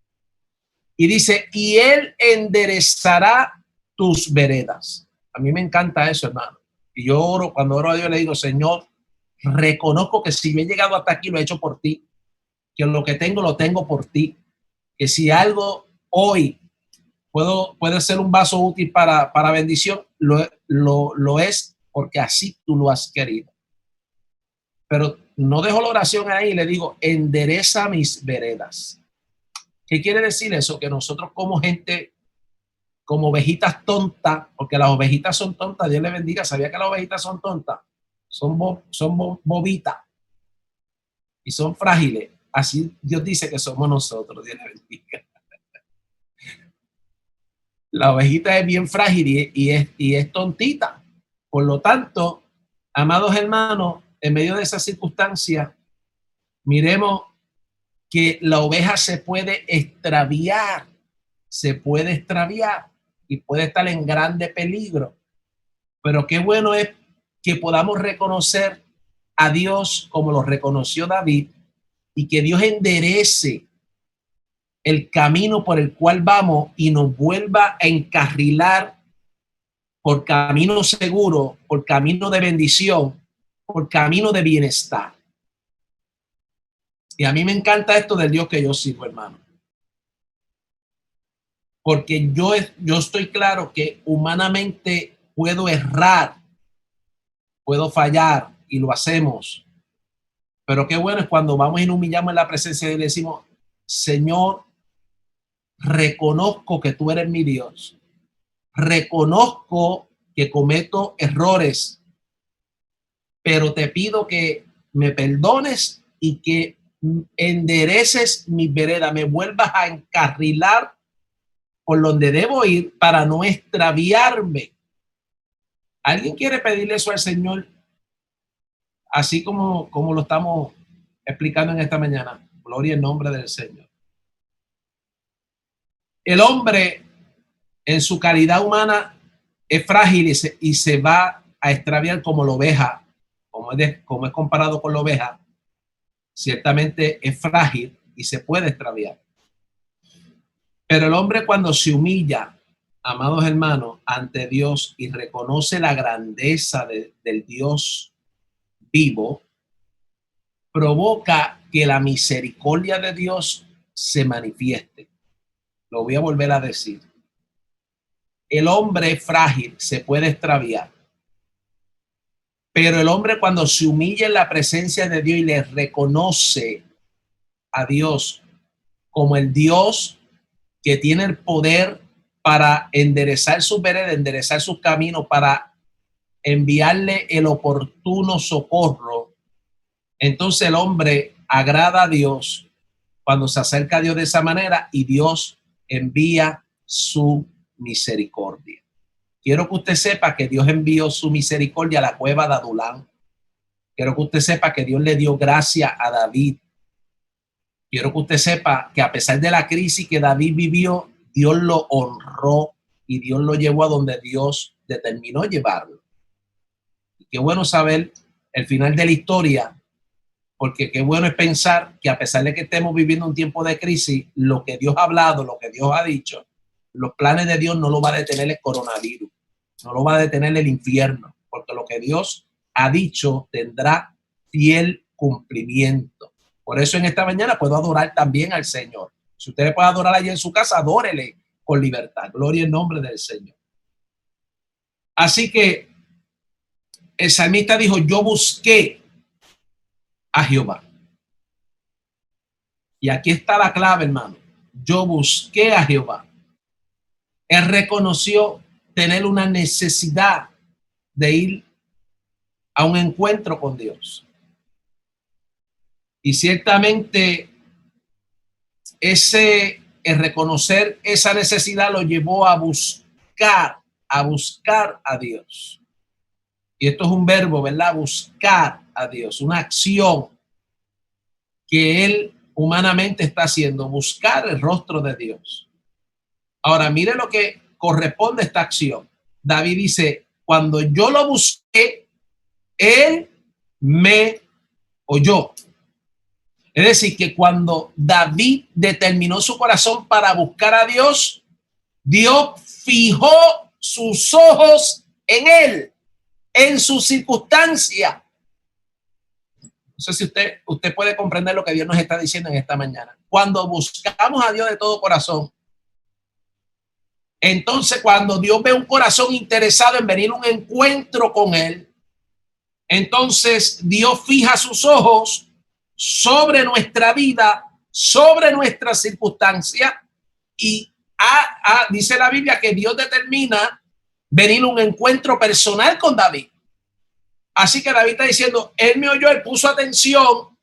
Y dice, y él enderezará tus veredas. A mí me encanta eso, hermano. Y yo oro, cuando oro a Dios le digo, Señor, reconozco que si me he llegado hasta aquí lo he hecho por ti, que lo que tengo lo tengo por ti, que si algo hoy puede ser un vaso útil para bendición, lo es porque así tú lo has querido. Pero no dejo la oración ahí y le digo, endereza mis veredas. ¿Qué quiere decir eso? Que nosotros como gente, como ovejitas tontas, porque las ovejitas son tontas, Dios le bendiga, ¿sabía que las ovejitas son tontas? Son bobitas y son frágiles. Así Dios dice que somos nosotros, Dios le bendiga. La ovejita es bien frágil y es tontita. Por lo tanto, amados hermanos, en medio de esa circunstancia, miremos que la oveja se puede extraviar y puede estar en grande peligro. Pero qué bueno es que podamos reconocer a Dios como lo reconoció David y que Dios enderece el camino por el cual vamos y nos vuelva a encarrilar por camino seguro, por camino de bendición, por camino de bienestar. Y a mí me encanta esto del Dios que yo sirvo, hermano. Porque yo estoy claro que humanamente puedo errar, puedo fallar y lo hacemos. Pero qué bueno es cuando vamos y nos humillamos en la presencia de Dios y le decimos, Señor, reconozco que tú eres mi Dios. Reconozco que cometo errores, pero te pido que me perdones y que endereces mi vereda, me vuelvas a encarrilar por donde debo ir para no extraviarme. ¿Alguien quiere pedirle eso al Señor? Así como lo estamos explicando en esta mañana. Gloria en nombre del Señor. El hombre en su calidad humana es frágil y se va a extraviar como la oveja, como es comparado con la oveja. Ciertamente es frágil y se puede extraviar. Pero el hombre cuando se humilla, amados hermanos, ante Dios y reconoce la grandeza del Dios vivo, provoca que la misericordia de Dios se manifieste. Lo voy a volver a decir. El hombre frágil se puede extraviar, pero el hombre cuando se humilla en la presencia de Dios y le reconoce a Dios como el Dios que tiene el poder para enderezar sus veredas, enderezar sus caminos, para enviarle el oportuno socorro, entonces el hombre agrada a Dios cuando se acerca a Dios de esa manera y Dios envía su misericordia. Quiero que usted sepa que Dios envió su misericordia a la cueva de Adulán. Quiero que usted sepa que Dios le dio gracia a David. Quiero que usted sepa que a pesar de la crisis que David vivió, Dios lo honró y Dios lo llevó a donde Dios determinó llevarlo. Y qué bueno saber el final de la historia, porque qué bueno es pensar que a pesar de que estemos viviendo un tiempo de crisis, lo que Dios ha hablado, lo que Dios ha dicho, los planes de Dios no lo va a detener el coronavirus, no lo va a detener el infierno, porque lo que Dios ha dicho tendrá fiel cumplimiento. Por eso en esta mañana puedo adorar también al Señor. Si usted puede adorar allí en su casa, adórele con libertad. Gloria en nombre del Señor. Así que el salmista dijo, yo busqué a Jehová. Y aquí está la clave, hermano. Yo busqué a Jehová. Él reconoció tener una necesidad de ir a un encuentro con Dios. Y ciertamente el reconocer esa necesidad lo llevó a buscar a Dios. Y esto es un verbo, ¿verdad? Buscar a Dios, una acción que él humanamente está haciendo, buscar el rostro de Dios. Ahora, mire lo que corresponde a esta acción. David dice, cuando yo lo busqué, él me oyó. Es decir, que cuando David determinó su corazón para buscar a Dios, Dios fijó sus ojos en él, en su circunstancia. No sé si usted puede comprender lo que Dios nos está diciendo en esta mañana. Cuando buscamos a Dios de todo corazón, entonces cuando Dios ve un corazón interesado en venir a un encuentro con él, Entonces Dios fija sus ojos sobre nuestra vida, sobre nuestras circunstancias y dice la Biblia que Dios determina venir un encuentro personal con David. Así que David está diciendo, él me oyó, él puso atención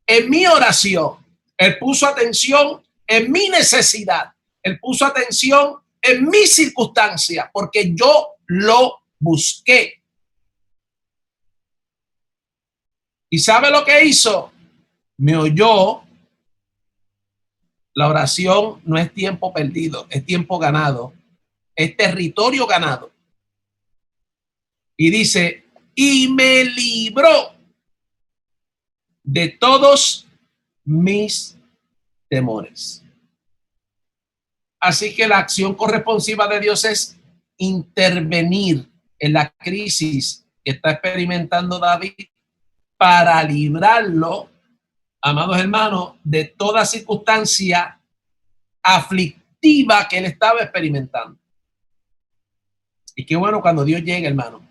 en mi oración, él puso atención en mi necesidad, él puso atención en mi circunstancia, porque yo lo busqué. ¿Y sabe lo que hizo? Me oyó. La oración no es tiempo perdido, es tiempo ganado, es territorio ganado. Y dice, y me libró de todos mis temores. Así que la acción corresponsiva de Dios es intervenir en la crisis que está experimentando David para librarlo, amados hermanos, de toda circunstancia aflictiva que él estaba experimentando. Y qué bueno cuando Dios llega, hermano.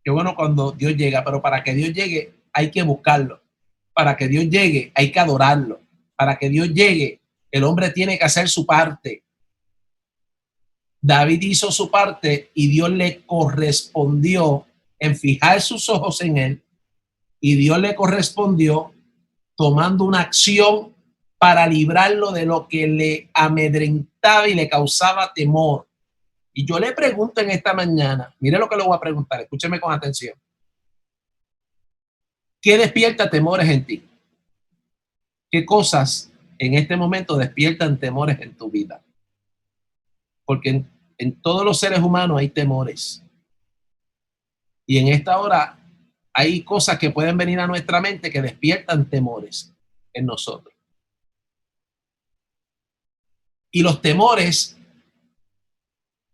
Qué bueno cuando Dios llega, pero para que Dios llegue hay que buscarlo. Para que Dios llegue hay que adorarlo. Para que Dios llegue, el hombre tiene que hacer su parte. David hizo su parte y Dios le correspondió en fijar sus ojos en él, y Dios le correspondió tomando una acción para librarlo de lo que le amedrentaba y le causaba temor. Y yo le pregunto en esta mañana, mire lo que le voy a preguntar, escúcheme con atención. ¿Qué despierta temores en ti? ¿Qué cosas en este momento despiertan temores en tu vida? Porque en todos los seres humanos hay temores. Y en esta hora hay cosas que pueden venir a nuestra mente que despiertan temores en nosotros. Y los temores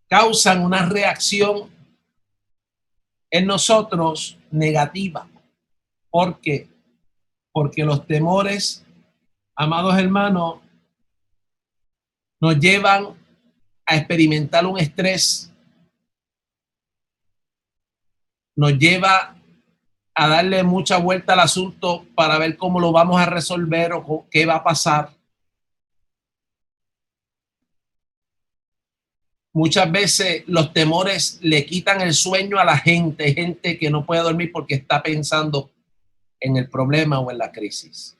causan una reacción en nosotros negativa. ¿Por qué? Porque los temores, amados hermanos, nos llevan a experimentar un estrés, nos lleva a darle mucha vuelta al asunto para ver cómo lo vamos a resolver o qué va a pasar. Muchas veces los temores le quitan el sueño a la gente. Hay gente que no puede dormir porque está pensando en el problema o en la crisis.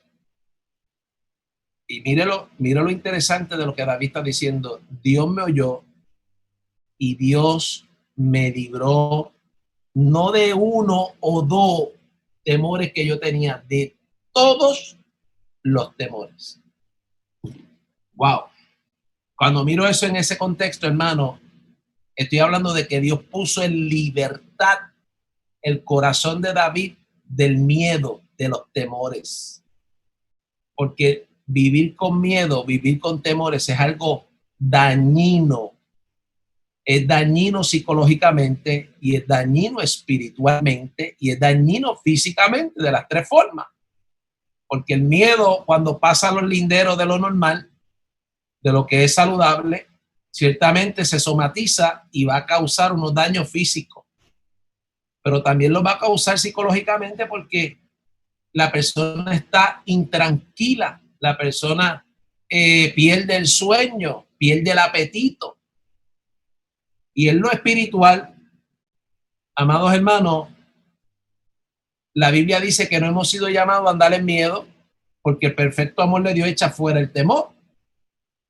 Y mire lo interesante de lo que David está diciendo. Dios me oyó y Dios me libró, no de uno o dos temores que yo tenía, de todos los temores. Wow. Cuando miro eso en ese contexto, hermano, estoy hablando de que Dios puso en libertad el corazón de David del miedo, de los temores. Porque vivir con miedo, vivir con temores es algo dañino. Es dañino psicológicamente y es dañino espiritualmente y es dañino físicamente, de las tres formas. Porque el miedo, cuando pasa a los linderos de lo normal, de lo que es saludable, ciertamente se somatiza y va a causar unos daños físicos, pero también los va a causar psicológicamente porque la persona está intranquila, la persona pierde el sueño, pierde el apetito. Y en lo espiritual, amados hermanos, la Biblia dice que no hemos sido llamados a andar en miedo, porque el perfecto amor de Dios echa fuera el temor.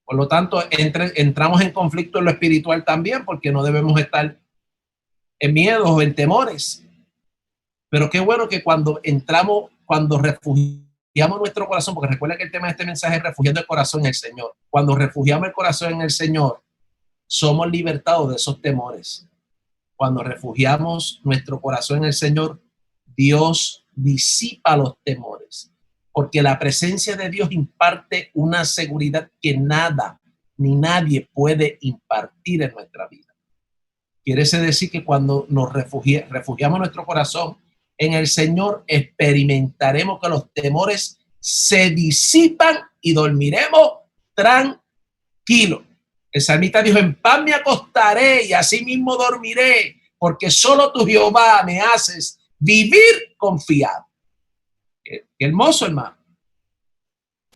Por lo tanto, entramos en conflicto en lo espiritual también, porque no debemos estar en miedos o en temores. Pero qué bueno que cuando refugiamos nuestro corazón, porque recuerda que el tema de este mensaje es refugiando el corazón en el Señor. Cuando refugiamos el corazón en el Señor, somos libertados de esos temores. Cuando refugiamos nuestro corazón en el Señor, Dios disipa los temores, porque la presencia de Dios imparte una seguridad que nada ni nadie puede impartir en nuestra vida. Quiere decir que cuando nos refugiamos nuestro corazón en el Señor, experimentaremos que los temores se disipan y dormiremos tranquilos. El salmista dijo: en paz me acostaré y así mismo dormiré, porque solo tú, Jehová, me haces vivir confiado. Qué hermoso, hermano.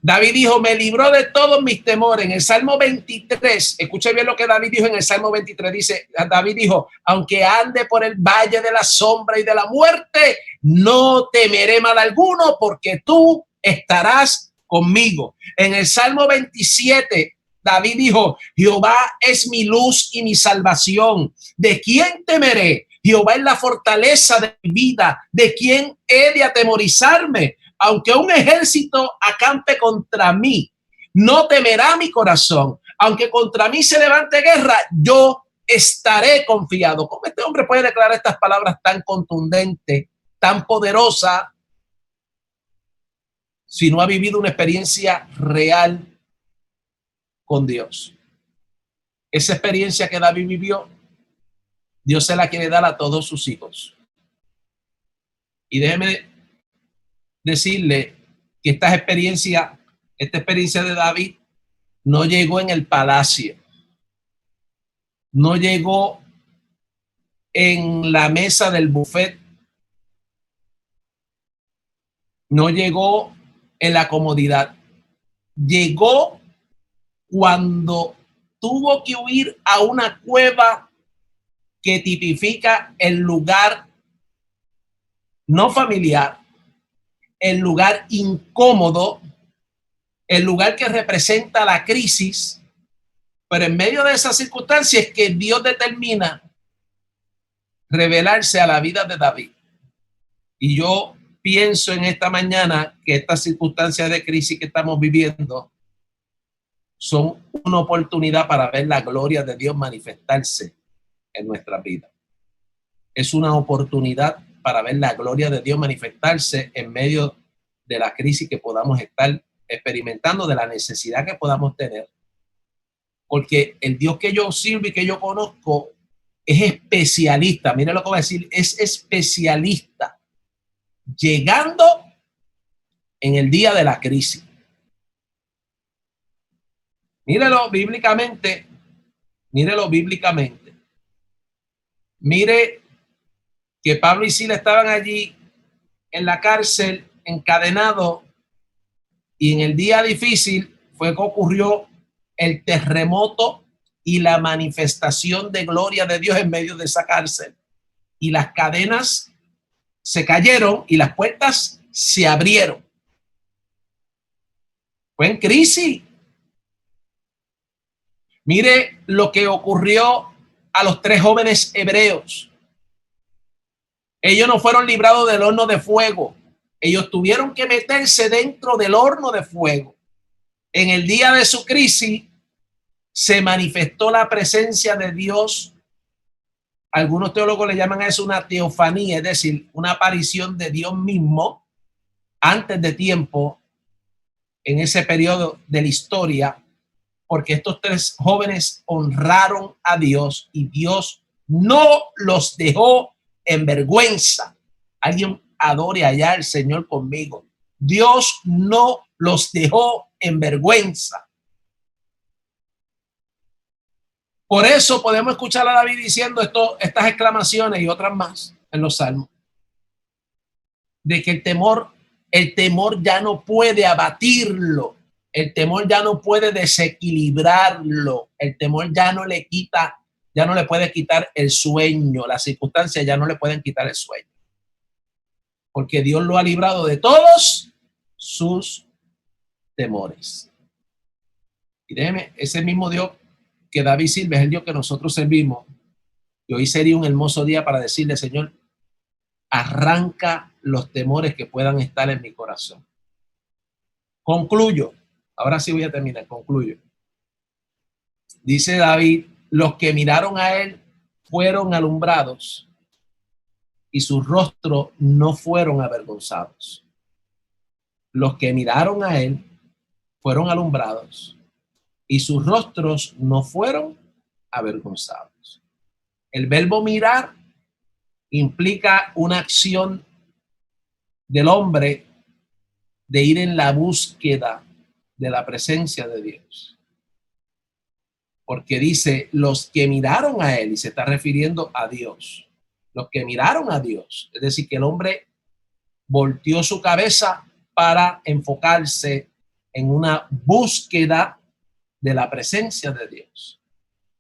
David dijo, me libró de todos mis temores. En el Salmo 23, escuche bien lo que David dijo en el Salmo 23. Dice, David dijo, aunque ande por el valle de la sombra y de la muerte, no temeré mal alguno, porque tú estarás conmigo. En el Salmo 27, David dijo, Jehová es mi luz y mi salvación. ¿De quién temeré? Jehová es la fortaleza de mi vida. ¿De quién he de atemorizarme? Aunque un ejército acampe contra mí, no temerá mi corazón. Aunque contra mí se levante guerra, yo estaré confiado. ¿Cómo este hombre puede declarar estas palabras tan contundentes, tan poderosas, si no ha vivido una experiencia real con Dios? Esa experiencia que David vivió, Dios se la quiere dar a todos sus hijos. Y déjeme decirle que esta experiencia de David no llegó en el palacio, no llegó en la mesa del buffet, no llegó en la comodidad, llegó cuando tuvo que huir a una cueva que tipifica el lugar no familiar, el lugar incómodo, el lugar que representa la crisis, pero en medio de esas circunstancias es que Dios determina revelarse a la vida de David. Y yo pienso en esta mañana que estas circunstancias de crisis que estamos viviendo son una oportunidad para ver la gloria de Dios manifestarse en nuestra vida. Es una oportunidad para ver la gloria de Dios manifestarse en medio de la crisis que podamos estar experimentando, de la necesidad que podamos tener. Porque el Dios que yo sirvo y que yo conozco es especialista. Mire lo que voy a decir, es especialista llegando en el día de la crisis. Mírelo bíblicamente, mírelo bíblicamente. Mire que Pablo y Silas estaban allí en la cárcel, encadenados, y en el día difícil fue que ocurrió el terremoto y la manifestación de gloria de Dios en medio de esa cárcel. Y las cadenas se cayeron y las puertas se abrieron. Fue en crisis. Mire lo que ocurrió a los 3 jóvenes hebreos. Ellos no fueron librados del horno de fuego. Ellos tuvieron que meterse dentro del horno de fuego. En el día de su crisis se manifestó la presencia de Dios. Algunos teólogos le llaman a eso una teofanía, es decir, una aparición de Dios mismo antes de tiempo en ese periodo de la historia, porque estos 3 jóvenes honraron a Dios y Dios no los dejó en vergüenza. Alguien adore allá al Señor conmigo. Dios no los dejó en vergüenza. Por eso podemos escuchar a David diciendo estas exclamaciones y otras más en los salmos, de que el temor ya no puede abatirlo, el temor ya no puede desequilibrarlo, el temor ya no le puede quitar el sueño, las circunstancias ya no le pueden quitar el sueño, porque Dios lo ha librado de todos sus temores. Y déjeme, ese mismo Dios que David sirve es el Dios que nosotros servimos. Y hoy sería un hermoso día para decirle, Señor, arranca los temores que puedan estar en mi corazón. Concluyo. Ahora sí voy a terminar. Concluyo. Dice David, los que miraron a él fueron alumbrados y sus rostros no fueron avergonzados. Los que miraron a él fueron alumbrados y sus rostros no fueron avergonzados. El verbo mirar implica una acción del hombre de ir en la búsqueda de la presencia de Dios. Porque dice, los que miraron a él, y se está refiriendo a Dios. los que miraron a Dios. Es decir, que el hombre volteó su cabeza para enfocarse en una búsqueda de la presencia de Dios.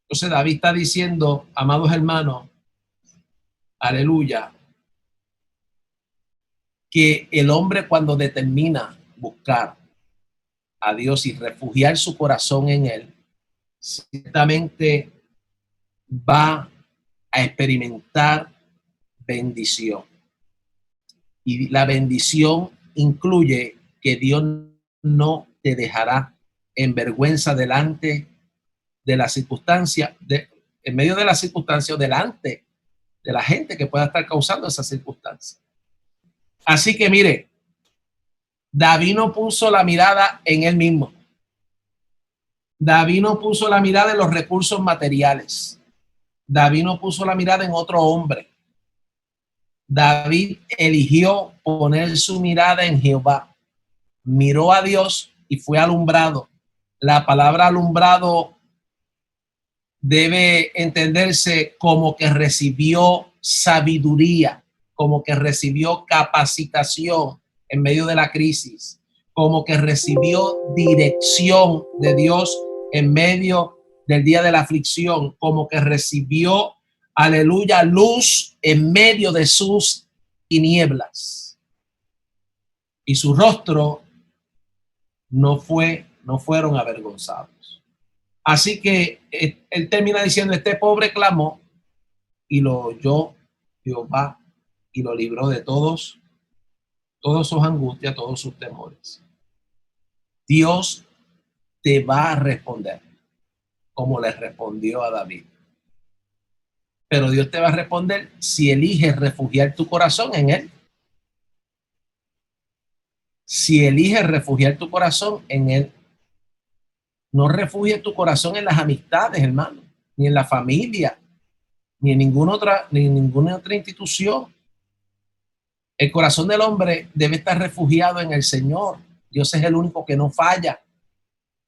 Entonces David está diciendo, amados hermanos, aleluya, que el hombre cuando determina buscar a Dios y refugiar su corazón en él, ciertamente va a experimentar bendición. Y la bendición incluye que Dios no te dejará en vergüenza delante de la circunstancia, en medio de la circunstancia o delante de la gente que pueda estar causando esa circunstancia. Así que mire, David no puso la mirada en él mismo. David no puso la mirada en los recursos materiales. David no puso la mirada en otro hombre. David eligió poner su mirada en Jehová. Miró a Dios y fue alumbrado. La palabra alumbrado debe entenderse como que recibió sabiduría, como que recibió capacitación en medio de la crisis, como que recibió dirección de Dios en medio del día de la aflicción, como que recibió, aleluya, luz en medio de sus tinieblas. Y su rostro no fueron avergonzados. Así que él termina diciendo, este pobre clamó y lo oyó Jehová y lo libró de todas sus angustias, todos sus temores. Dios te va a responder como le respondió a David. Pero Dios te va a responder si eliges refugiar tu corazón en él. Si eliges refugiar tu corazón en él. No refugies tu corazón en las amistades, hermano, ni en la familia, ni en ninguna otra institución. El corazón del hombre debe estar refugiado en el Señor. Dios es el único que no falla.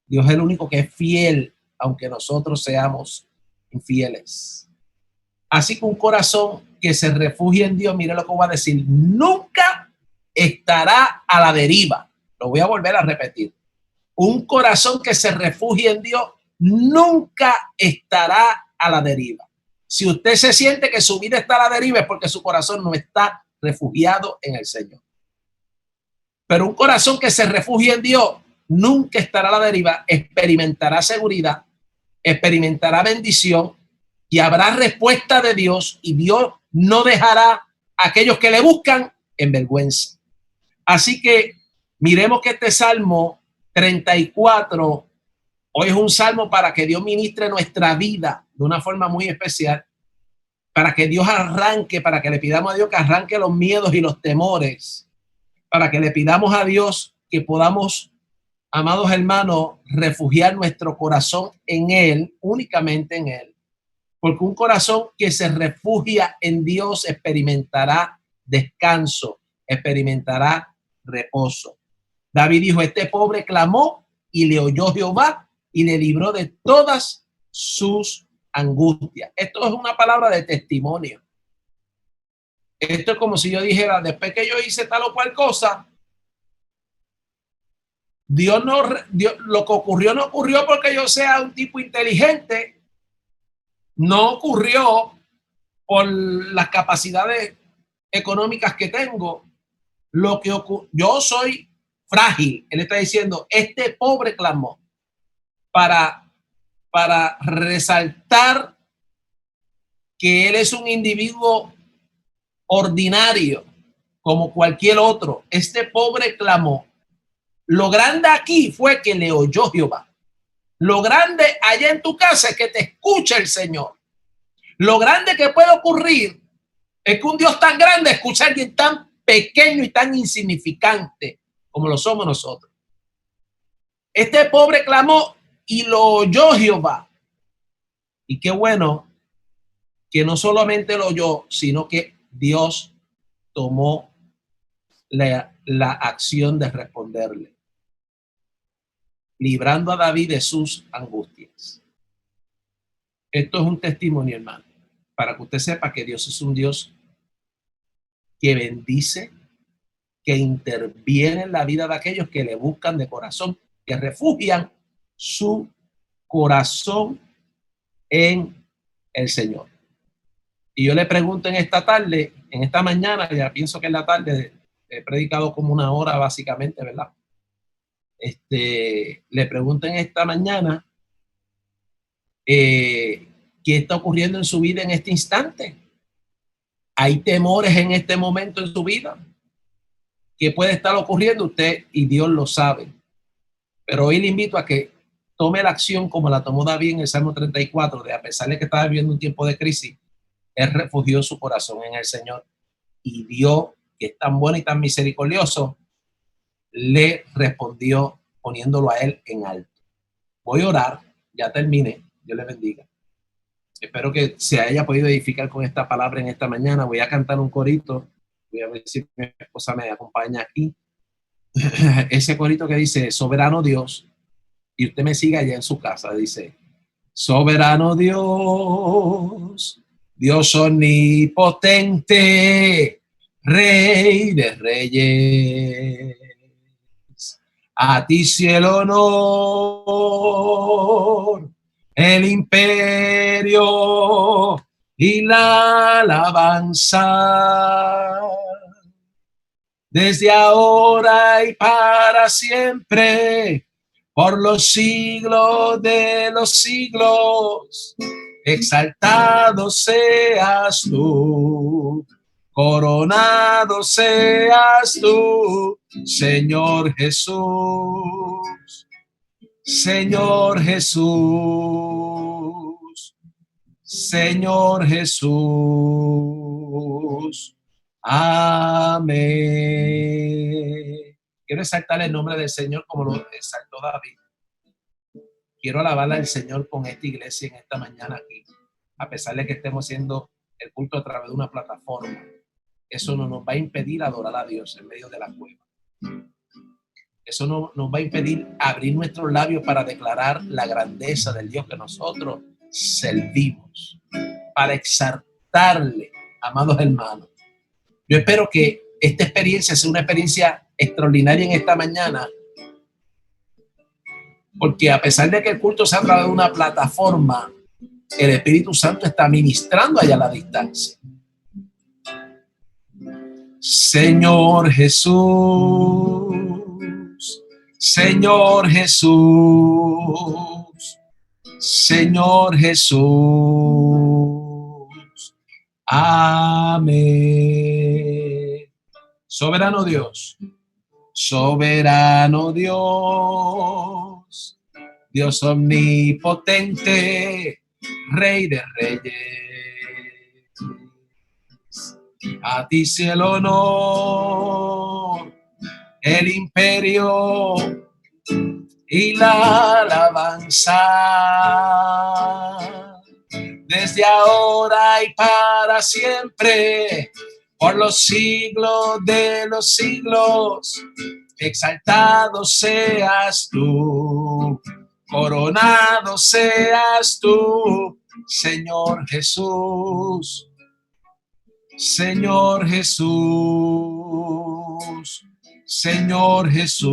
Dios es el único que es fiel, aunque nosotros seamos infieles. Así que un corazón que se refugie en Dios, mire lo que voy a decir, nunca estará a la deriva. Lo voy a volver a repetir. Un corazón que se refugie en Dios nunca estará a la deriva. Si usted se siente que su vida está a la deriva es porque su corazón no está refugiado en el Señor. Pero un corazón que se refugie en Dios nunca estará a la deriva, experimentará seguridad, experimentará bendición y habrá respuesta de Dios y Dios no dejará a aquellos que le buscan en vergüenza. Así que miremos que este Salmo 34 hoy es un salmo para que Dios ministre nuestra vida de una forma muy especial, para que Dios arranque, para que le pidamos a Dios que arranque los miedos y los temores, para que le pidamos a Dios que podamos, amados hermanos, refugiar nuestro corazón en Él, únicamente en Él, porque un corazón que se refugia en Dios experimentará descanso, experimentará reposo. David dijo, este pobre clamó y le oyó Jehová y le libró de todas sus angustias. Esto es una palabra de testimonio. Esto es como si yo dijera, después que yo hice tal o cual cosa, lo que ocurrió no ocurrió porque yo sea un tipo inteligente, no ocurrió por las capacidades económicas que tengo. Yo soy frágil. Él está diciendo, este pobre clamó para resaltar que él es un individuo ordinario como cualquier otro. Este pobre clamó. Lo grande aquí fue que le oyó Jehová. Lo grande allá en tu casa es que te escucha el Señor. Lo grande que puede ocurrir es que un Dios tan grande escucha a alguien tan pequeño y tan insignificante como lo somos nosotros. Este pobre clamó y lo oyó Jehová. Y qué bueno que no solamente lo oyó, sino que Dios tomó la acción de responderle, librando a David de sus angustias. Esto es un testimonio, hermano. para que usted sepa que Dios es un Dios que bendice, que interviene en la vida de aquellos que le buscan de corazón, que refugian su corazón en el Señor. Y yo le pregunto en esta tarde, en esta mañana, ya pienso que en la tarde he predicado como una hora básicamente, ¿verdad? Le pregunto en esta mañana, ¿qué está ocurriendo en su vida en este instante? ¿Hay temores en este momento en su vida? ¿Qué puede estar ocurriendo? Usted y Dios lo sabe. Pero hoy le invito a que tome la acción como la tomó David en el Salmo 34, de a pesar de que estaba viviendo un tiempo de crisis, él refugió su corazón en el Señor y Dios, que es tan bueno y tan misericordioso, le respondió poniéndolo a él en alto. Voy a orar, ya terminé, Dios le bendiga. Espero que se haya podido edificar con esta palabra en esta mañana. Voy a cantar un corito, voy a ver si mi esposa me acompaña aquí. Ese corito que dice, soberano Dios, y usted me sigue allá en su casa, dice, soberano Dios, Dios omnipotente, Rey de reyes, a ti cielo honor, el imperio y la alabanza, desde ahora y para siempre, por los siglos de los siglos, exaltado seas tú, coronado seas tú, Señor Jesús, Señor Jesús, Señor Jesús. Amén. Quiero exaltar el nombre del Señor como lo exaltó David. Quiero alabar al Señor con esta iglesia en esta mañana aquí, a pesar de que estemos haciendo el culto a través de una plataforma. Eso no nos va a impedir adorar a Dios en medio de la cueva. Eso no nos va a impedir abrir nuestros labios para declarar la grandeza del Dios que nosotros servimos, para exaltarle, amados hermanos. Yo espero que esta experiencia sea una experiencia extraordinaria en esta mañana, porque a pesar de que el culto se ha través de una plataforma, el Espíritu Santo está ministrando allá a la distancia. Señor Jesús, Señor Jesús, Señor Jesús. Amén. Soberano Dios, soberano Dios, Dios omnipotente, Rey de reyes. A ti sea el honor, el imperio y la alabanza, desde ahora y para siempre, por los siglos de los siglos, exaltado seas tú, coronado seas tú, Señor Jesús, Señor Jesús, Señor Jesús.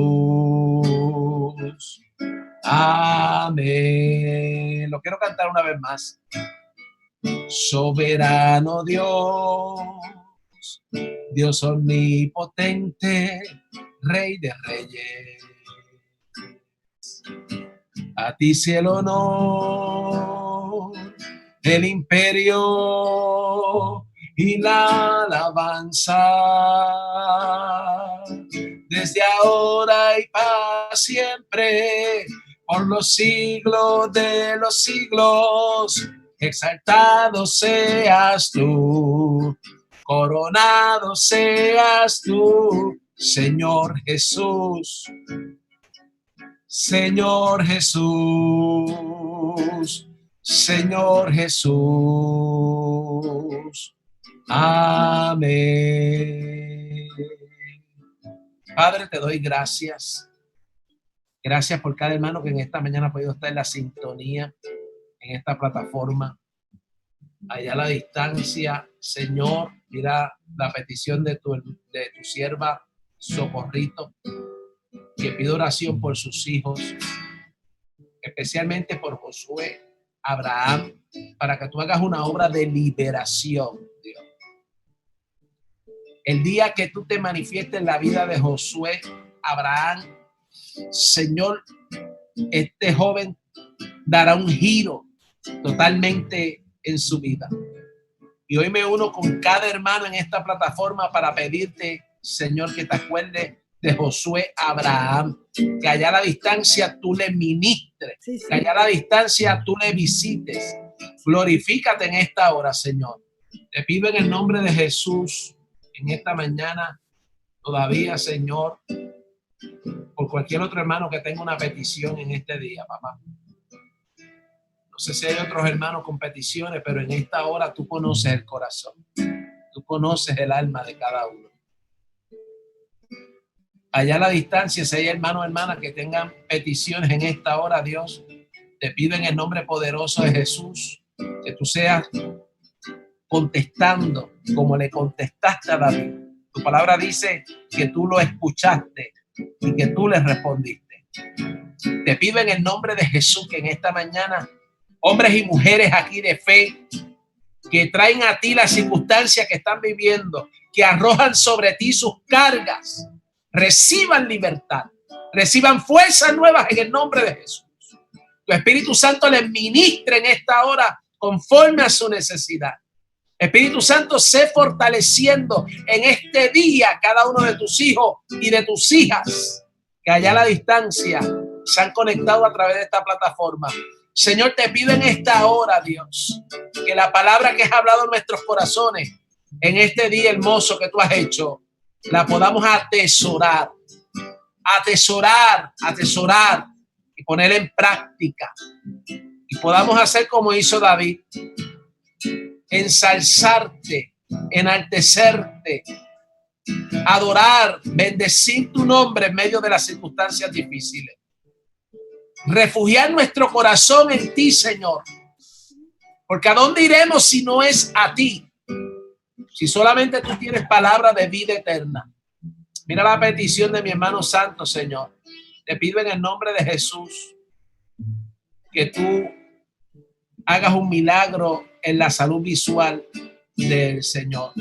Amén. Lo quiero cantar una vez más. Soberano Dios, Dios omnipotente, Rey de reyes. A ti sea el honor, el imperio y la alabanza, desde ahora y para siempre, por los siglos de los siglos, exaltado seas tú, coronado seas tú, Señor Jesús, Señor Jesús, Señor Jesús. Amén. Padre, te doy gracias. Gracias por cada hermano que en esta mañana ha podido estar en la sintonía, en esta plataforma. allá a la distancia, Señor, mira la petición de tu sierva Socorrito, que pide oración por sus hijos, especialmente por Josué, Abraham, para que tú hagas una obra de liberación, Dios. El día que tú te manifiestes en la vida de Josué, Abraham, Señor, este joven dará un giro totalmente en su vida. Y hoy me uno con cada hermano en esta plataforma para pedirte, Señor, que te acuerdes de Josué Abraham, que allá a la distancia tú le ministres, sí, sí, que allá a la distancia tú le visites. Glorifícate en esta hora, Señor. Te pido en el nombre de Jesús, en esta mañana, todavía, Señor, por cualquier otro hermano que tenga una petición en este día, papá. No sé si hay otros hermanos con peticiones, pero en esta hora tú conoces el corazón. Tú conoces el alma de cada uno. Allá a la distancia, si hay hermanos o hermanas que tengan peticiones en esta hora, Dios, te pido en el nombre poderoso de Jesús que tú seas contestando como le contestaste a David. Tu palabra dice que tú lo escuchaste y que tú le respondiste. Te pido en el nombre de Jesús que en esta mañana hombres y mujeres aquí de fe que traen a ti las circunstancias que están viviendo, que arrojan sobre ti sus cargas, reciban libertad, reciban fuerzas nuevas en el nombre de Jesús. Tu Espíritu Santo les ministre en esta hora conforme a su necesidad. Espíritu Santo, sé fortaleciendo en este día cada uno de tus hijos y de tus hijas que allá a la distancia se han conectado a través de esta plataforma. Señor, te pido en esta hora, Dios, que la palabra que has hablado en nuestros corazones en este día hermoso que tú has hecho, la podamos atesorar y poner en práctica. Y podamos hacer como hizo David, ensalzarte, enaltecerte, adorar, bendecir tu nombre en medio de las circunstancias difíciles. Refugiar nuestro corazón en ti, Señor. Porque ¿a dónde iremos si no es a ti? Si solamente tú tienes palabra de vida eterna. Mira la petición de mi hermano santo, Señor. Te pido en el nombre de Jesús que tú hagas un milagro en la salud visual del Señor.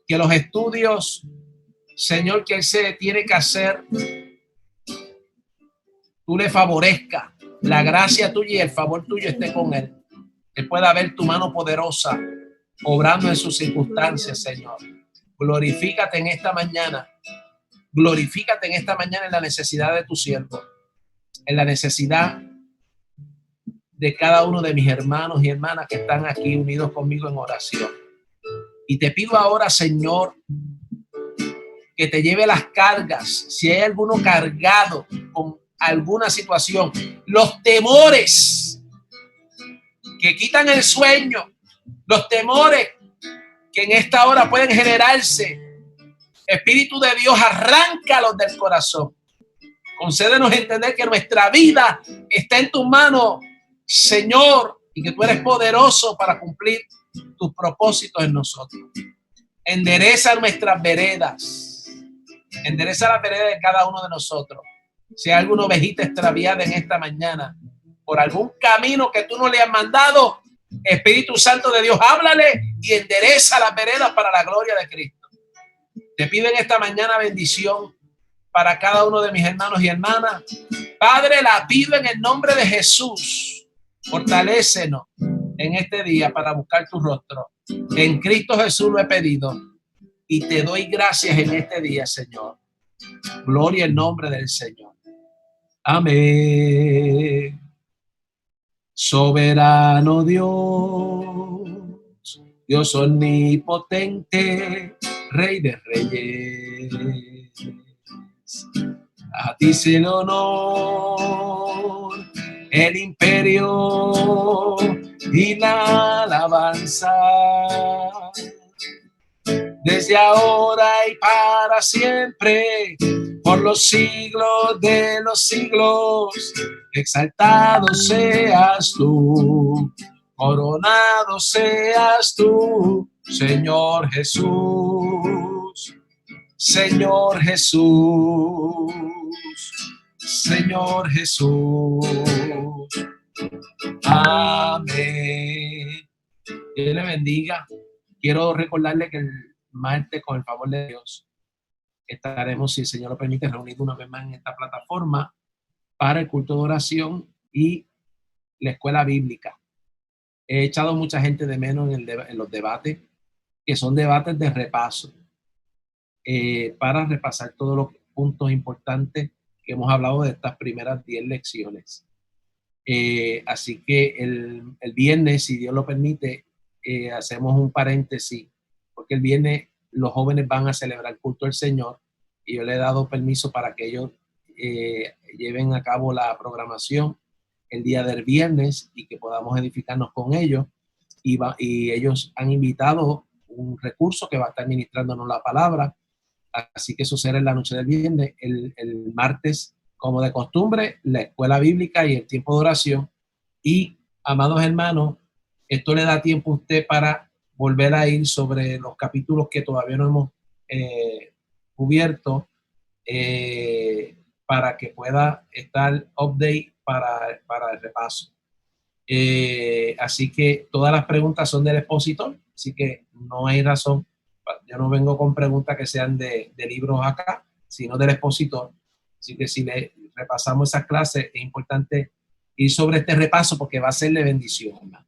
Que los estudios, Señor, que él se tiene que hacer, tú le favorezca. La gracia tuya y el favor tuyo esté con él. Que pueda ver tu mano poderosa obrando en sus circunstancias, Señor. Glorifícate en esta mañana. Glorifícate en esta mañana en la necesidad de tu siervo, en la necesidad de cada uno de mis hermanos y hermanas que están aquí unidos conmigo en oración. Y te pido ahora, Señor, que te lleve las cargas. Si hay alguno cargado con alguna situación, los temores que quitan el sueño, los temores que en esta hora pueden generarse, Espíritu de Dios, arráncalos del corazón. Concédenos entender que nuestra vida está en tus manos, Señor, y que tú eres poderoso para cumplir tus propósitos en nosotros. Endereza nuestras veredas. Endereza la vereda de cada uno de nosotros. Si hay alguna ovejita extraviada en esta mañana, por algún camino que tú no le has mandado, Espíritu Santo de Dios, háblale y endereza las veredas para la gloria de Cristo. Te pido en esta mañana bendición para cada uno de mis hermanos y hermanas. Padre, la pido en el nombre de Jesús. Fortalécenos en este día para buscar tu rostro. En Cristo Jesús lo he pedido y te doy gracias en este día, Señor. Gloria al nombre del Señor. Amén. Soberano Dios, Dios omnipotente, Rey de reyes. A ti sea el honor, el imperio y la alabanza, desde ahora y para siempre, por los siglos de los siglos. Exaltado seas tú. Coronado seas tú, Señor Jesús, Señor Jesús, Señor Jesús. Amén. Dios le bendiga. Quiero recordarle que el martes, con el favor de Dios, estaremos, si el Señor lo permite, reunidos una vez más en esta plataforma para el culto de oración y la escuela bíblica. He echado mucha gente de menos en los debates, que son debates de repaso, para repasar todos los puntos importantes que hemos hablado de estas primeras 10 lecciones. Así que el viernes, si Dios lo permite, hacemos un paréntesis, porque el viernes los jóvenes van a celebrar el culto del Señor y yo le he dado permiso para que ellos lleven a cabo la programación el día del viernes y que podamos edificarnos con ellos. Y ellos han invitado un recurso que va a estar ministrándonos la palabra. Así que eso será en la noche del viernes. El martes, como de costumbre, la escuela bíblica y el tiempo de oración. Y, amados hermanos, esto le da tiempo a usted para volver a ir sobre los capítulos que todavía no hemos cubierto, para que pueda estar update para el repaso. Así que todas las preguntas son del expositor, así que no hay razón. Yo no vengo con preguntas que sean de libros acá, sino del expositor. Así que si le repasamos esas clases, es importante ir sobre este repaso porque va a ser de bendición, hermano.